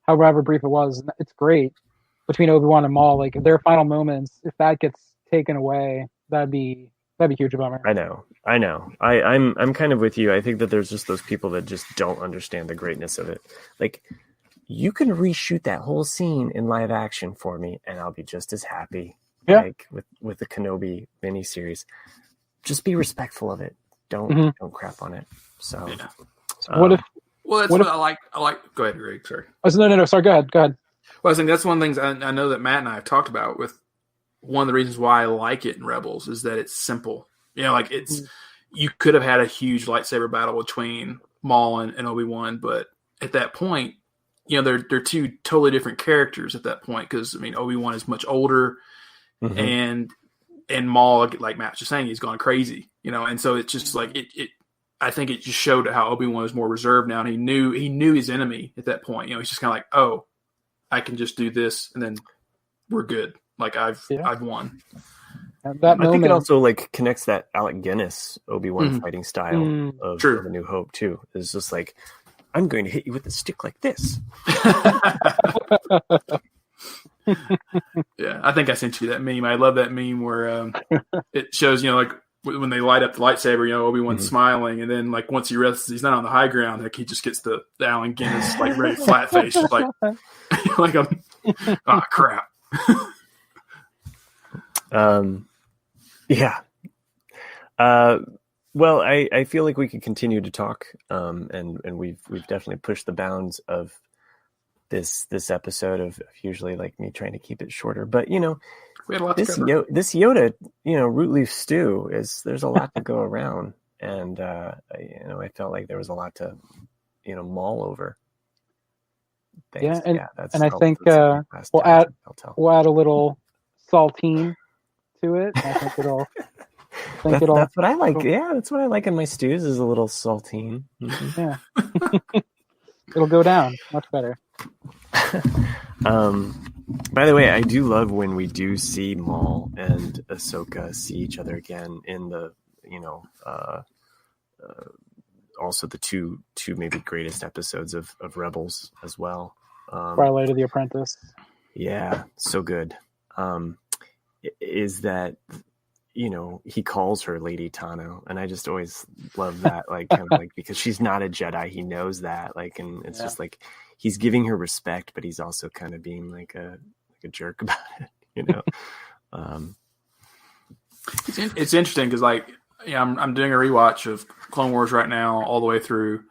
however brief it was, it's great between Obi-Wan and Maul. Like, their final moments, if that gets taken away, that'd be a huge bummer. I know. I'm kind of with you. I think that there's just those people that just don't understand the greatness of it. Like, you can reshoot that whole scene in live action for me, and I'll be just as happy. Yeah. Like with the Kenobi miniseries, just be respectful of it. Don't crap on it. So, what if? Well, that's what I like. Go ahead, Greg. Sorry. Oh, no. Sorry. Go ahead. Well, I think that's one of the things I know that Matt and I have talked about. With one of the reasons why I like it in Rebels is that it's simple. You could have had a huge lightsaber battle between Maul and Obi-Wan, but at that point, they're two totally different characters at that point. Because Obi-Wan is much older. And Maul, like Matt was just saying, he's gone crazy, and so it's just like it. I think it just showed how Obi-Wan is more reserved now, and he knew his enemy at that point. He's just kind of like, oh, I can just do this, and then we're good. Like I've won. At that moment, I think it also like connects that Alec Guinness Obi-Wan fighting style of A New Hope too. It's just like, I'm going to hit you with a stick like this. Yeah, I think I sent you that meme. I love that meme where it shows, like when they light up the lightsaber, Obi-Wan's smiling, and then like once he realizes he's not on the high ground, like he just gets the Allen Guinness like very flat face, just like crap. Yeah. Well, I feel like we could continue to talk, and we've definitely pushed the bounds of this episode of usually like me trying to keep it shorter, but we had a lot this Yoda root leaf stew there's a lot to go around, and I felt like there was a lot to mull over. Thanks. And I think we'll add a little saltine to it. I think it'll. That's what I like. Yeah, that's what I like in my stews, is a little saltine. Yeah. It'll go down much better. By the way, I do love when we do see Maul and Ahsoka see each other again in the also the two maybe greatest episodes of Rebels as well. Twilight of the Apprentice. Yeah, so good. Is that he calls her Lady Tano, and I just always love that, like kind of like, because she's not a Jedi, he knows that, like, and it's just like he's giving her respect, but he's also kind of being like a jerk about it, It's interesting because I'm doing a rewatch of Clone Wars right now, all the way through,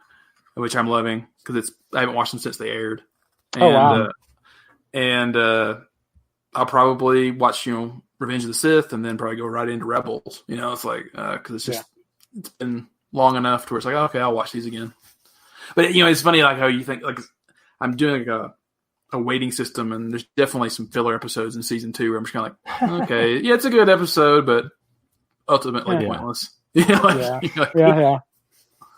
which I'm loving because I haven't watched them since they aired. And I'll probably watch Revenge of the Sith, and then probably go right into Rebels. It's like because it's just it's been long enough to where it's like, okay, I'll watch these again. But it's funny like how you think like I'm doing a weighting system, and there's definitely some filler episodes in season 2 where I'm just kind of like, okay, yeah, it's a good episode, but ultimately pointless. Yeah.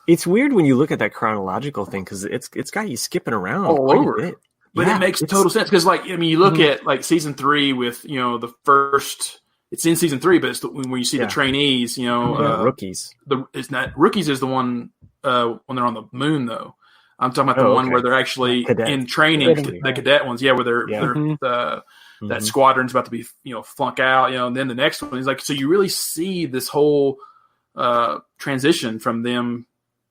It's weird when you look at that chronological thing because it's got you skipping around all quite over. a bit. But it makes total sense because, like, I mean, you look at like season 3 with the first. It's in season 3, but it's when you see the trainees. Rookies. It's not rookies is the one when they're on the moon though. I'm talking about the one where they're actually in training, the cadet ones. Yeah, where they're that squadron's about to be flunk out. And then the next one is like, so you really see this whole transition from them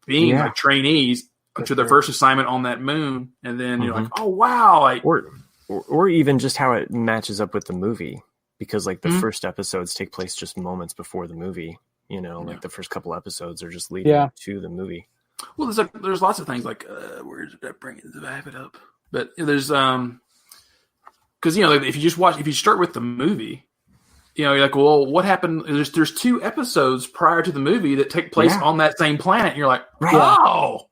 being like trainees to their first assignment on that moon, and then you're like, oh wow, like or even just how it matches up with the movie, because like the first episodes take place just moments before the movie. Like the first couple episodes are just leading up to the movie. Well, there's lots of things like where did I bring it to have it up? But there's because if you start with the movie. You're like, well, what happened? There's 2 episodes prior to the movie that take place on that same planet. And you're like, oh,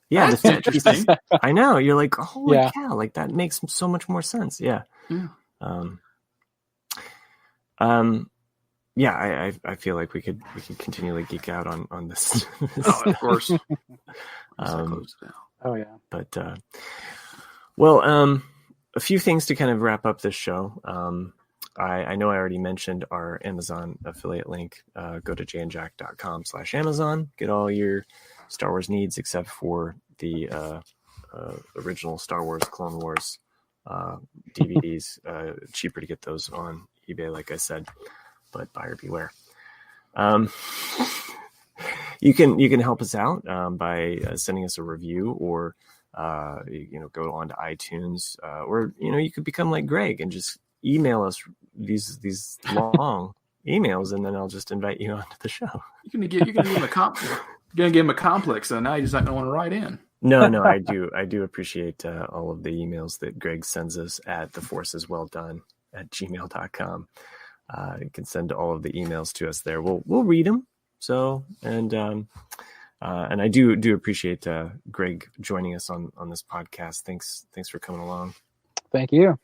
yeah, that's interesting. I know. You're like, holy cow, like that makes so much more sense. Yeah. I feel like we could continually geek out on this. Of course. But a few things to kind of wrap up this show. I know I already mentioned our Amazon affiliate link. Go to jandjack.com/Amazon. Get all your Star Wars needs except for the original Star Wars Clone Wars DVDs. Cheaper to get those on eBay, like I said, but buyer beware. You can help us out by sending us a review, or go on to iTunes, or you could become like Greg and just email us these long emails, and then I'll just invite you onto the show. You're gonna give him a complex. You're gonna give him a complex, so now he's not gonna want to write in. No, I do appreciate all of the emails that Greg sends us at theforceiswellDone@gmail.com. You can send all of the emails to us there. We'll read them. So and I do appreciate Greg joining us on this podcast. Thanks for coming along. Thank you.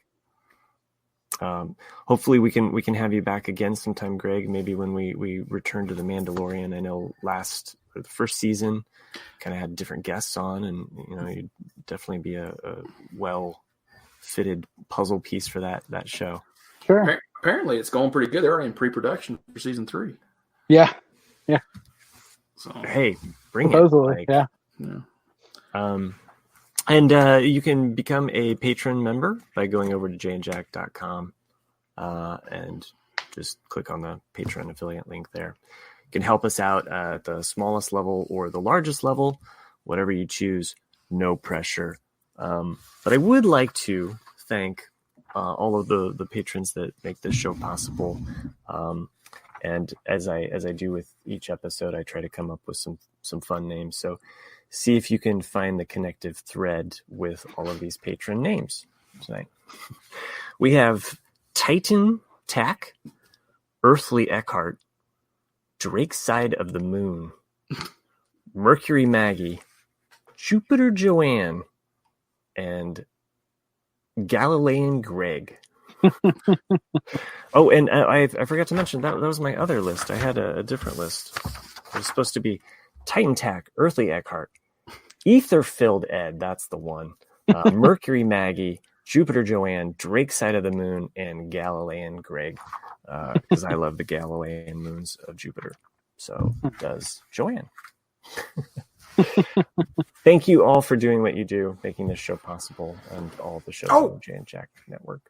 Hopefully we can have you back again sometime, Greg. Maybe when we return to the Mandalorian. I know the first season kind of had different guests on, and you'd definitely be a well fitted puzzle piece for that show. Sure. Apparently it's going pretty good. They're already in pre-production for season 3. Yeah. So hey, bring supposedly, it. And you can become a patron member by going over to jandjack.com and just click on the Patreon affiliate link there. You can help us out at the smallest level or the largest level, whatever you choose, no pressure. But I would like to thank all of the patrons that make this show possible. And as I do with each episode, I try to come up with some fun names. So see if you can find the connective thread with all of these patron names tonight. We have Titan Tack, Earthly Eckhart, Drake's Side of the Moon, Mercury Maggie, Jupiter Joanne, and Galilean Greg. Oh, and I forgot to mention that was my other list. I had a different list. It was supposed to be Titan Tack, Earthly Eckhart, Ether-Filled Ed, that's the one, Mercury Maggie, Jupiter Joanne, Drake's Side of the Moon, and Galilean Greg, because I love the Galilean moons of Jupiter. So does Joanne. Thank you all for doing what you do, making this show possible, and all of the shows on the Jay and Jack Network.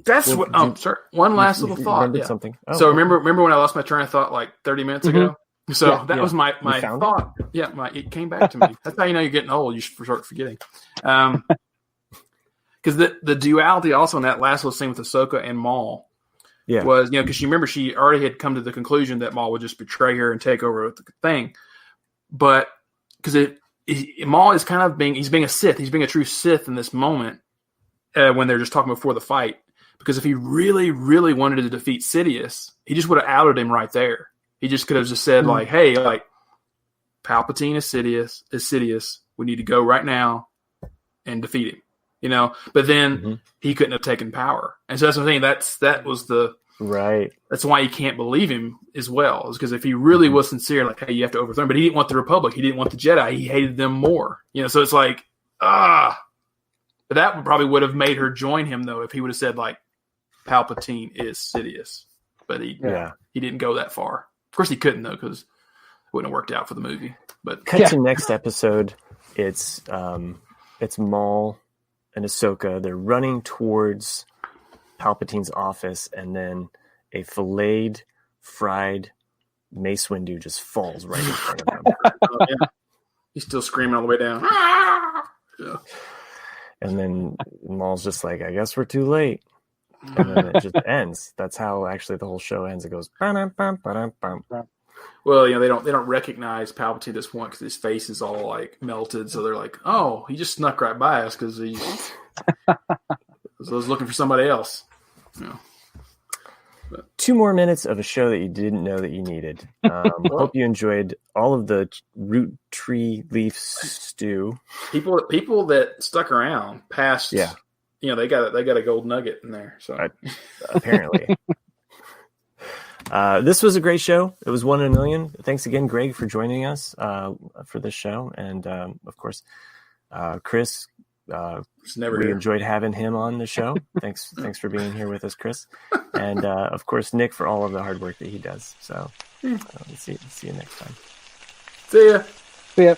That's sorry. One last little thought. Yeah. Something. So remember when I lost my train of thought like 30 minutes ago? So that was my thought. Yeah, it came back to me. That's how you know you're getting old. You should start forgetting. Because the duality also in that last little scene with Ahsoka and Maul was, because you remember she already had come to the conclusion that Maul would just betray her and take over the thing. But because Maul is kind of he's being a Sith. He's being a true Sith in this moment when they're just talking before the fight. Because if he really, really wanted to defeat Sidious, he just would have outed him right there. He just could have just said, like, hey, like, Palpatine is Sidious, We need to go right now and defeat him. But then he couldn't have taken power. And so that's what I'm saying. That was the right. That's why you can't believe him as well. Is because if he really was sincere, like, hey, you have to overthrow him. But he didn't want the Republic. He didn't want the Jedi. He hated them more. So it's like, But that probably would have made her join him, though, if he would have said, like, Palpatine is Sidious. But he didn't go that far. Of course, he couldn't, though, because it wouldn't have worked out for the movie. But cut to next episode. It's Maul and Ahsoka. They're running towards Palpatine's office, and then a filleted, fried Mace Windu just falls right in front of them. He's still screaming all the way down. Yeah. And then Maul's just like, I guess we're too late. And then it just ends. That's how actually the whole show ends. It goes, ba-dum, ba-dum. Well, they don't recognize Palpatine at this point because his face is all like melted. So they're like, "Oh, he just snuck right by us because he was looking for somebody else." 2 more minutes of a show that you didn't know that you needed. Hope you enjoyed all of the root tree leaf stew. People that stuck around past, they got a gold nugget in there. So apparently. This was a great show. It was 1 in a million. Thanks again, Greg, for joining us for this show. And of course, Chris, we enjoyed having him on the show. Thanks for being here with us, Chris. And of course, Nick, for all of the hard work that he does. So let's see you next time. See ya. See ya.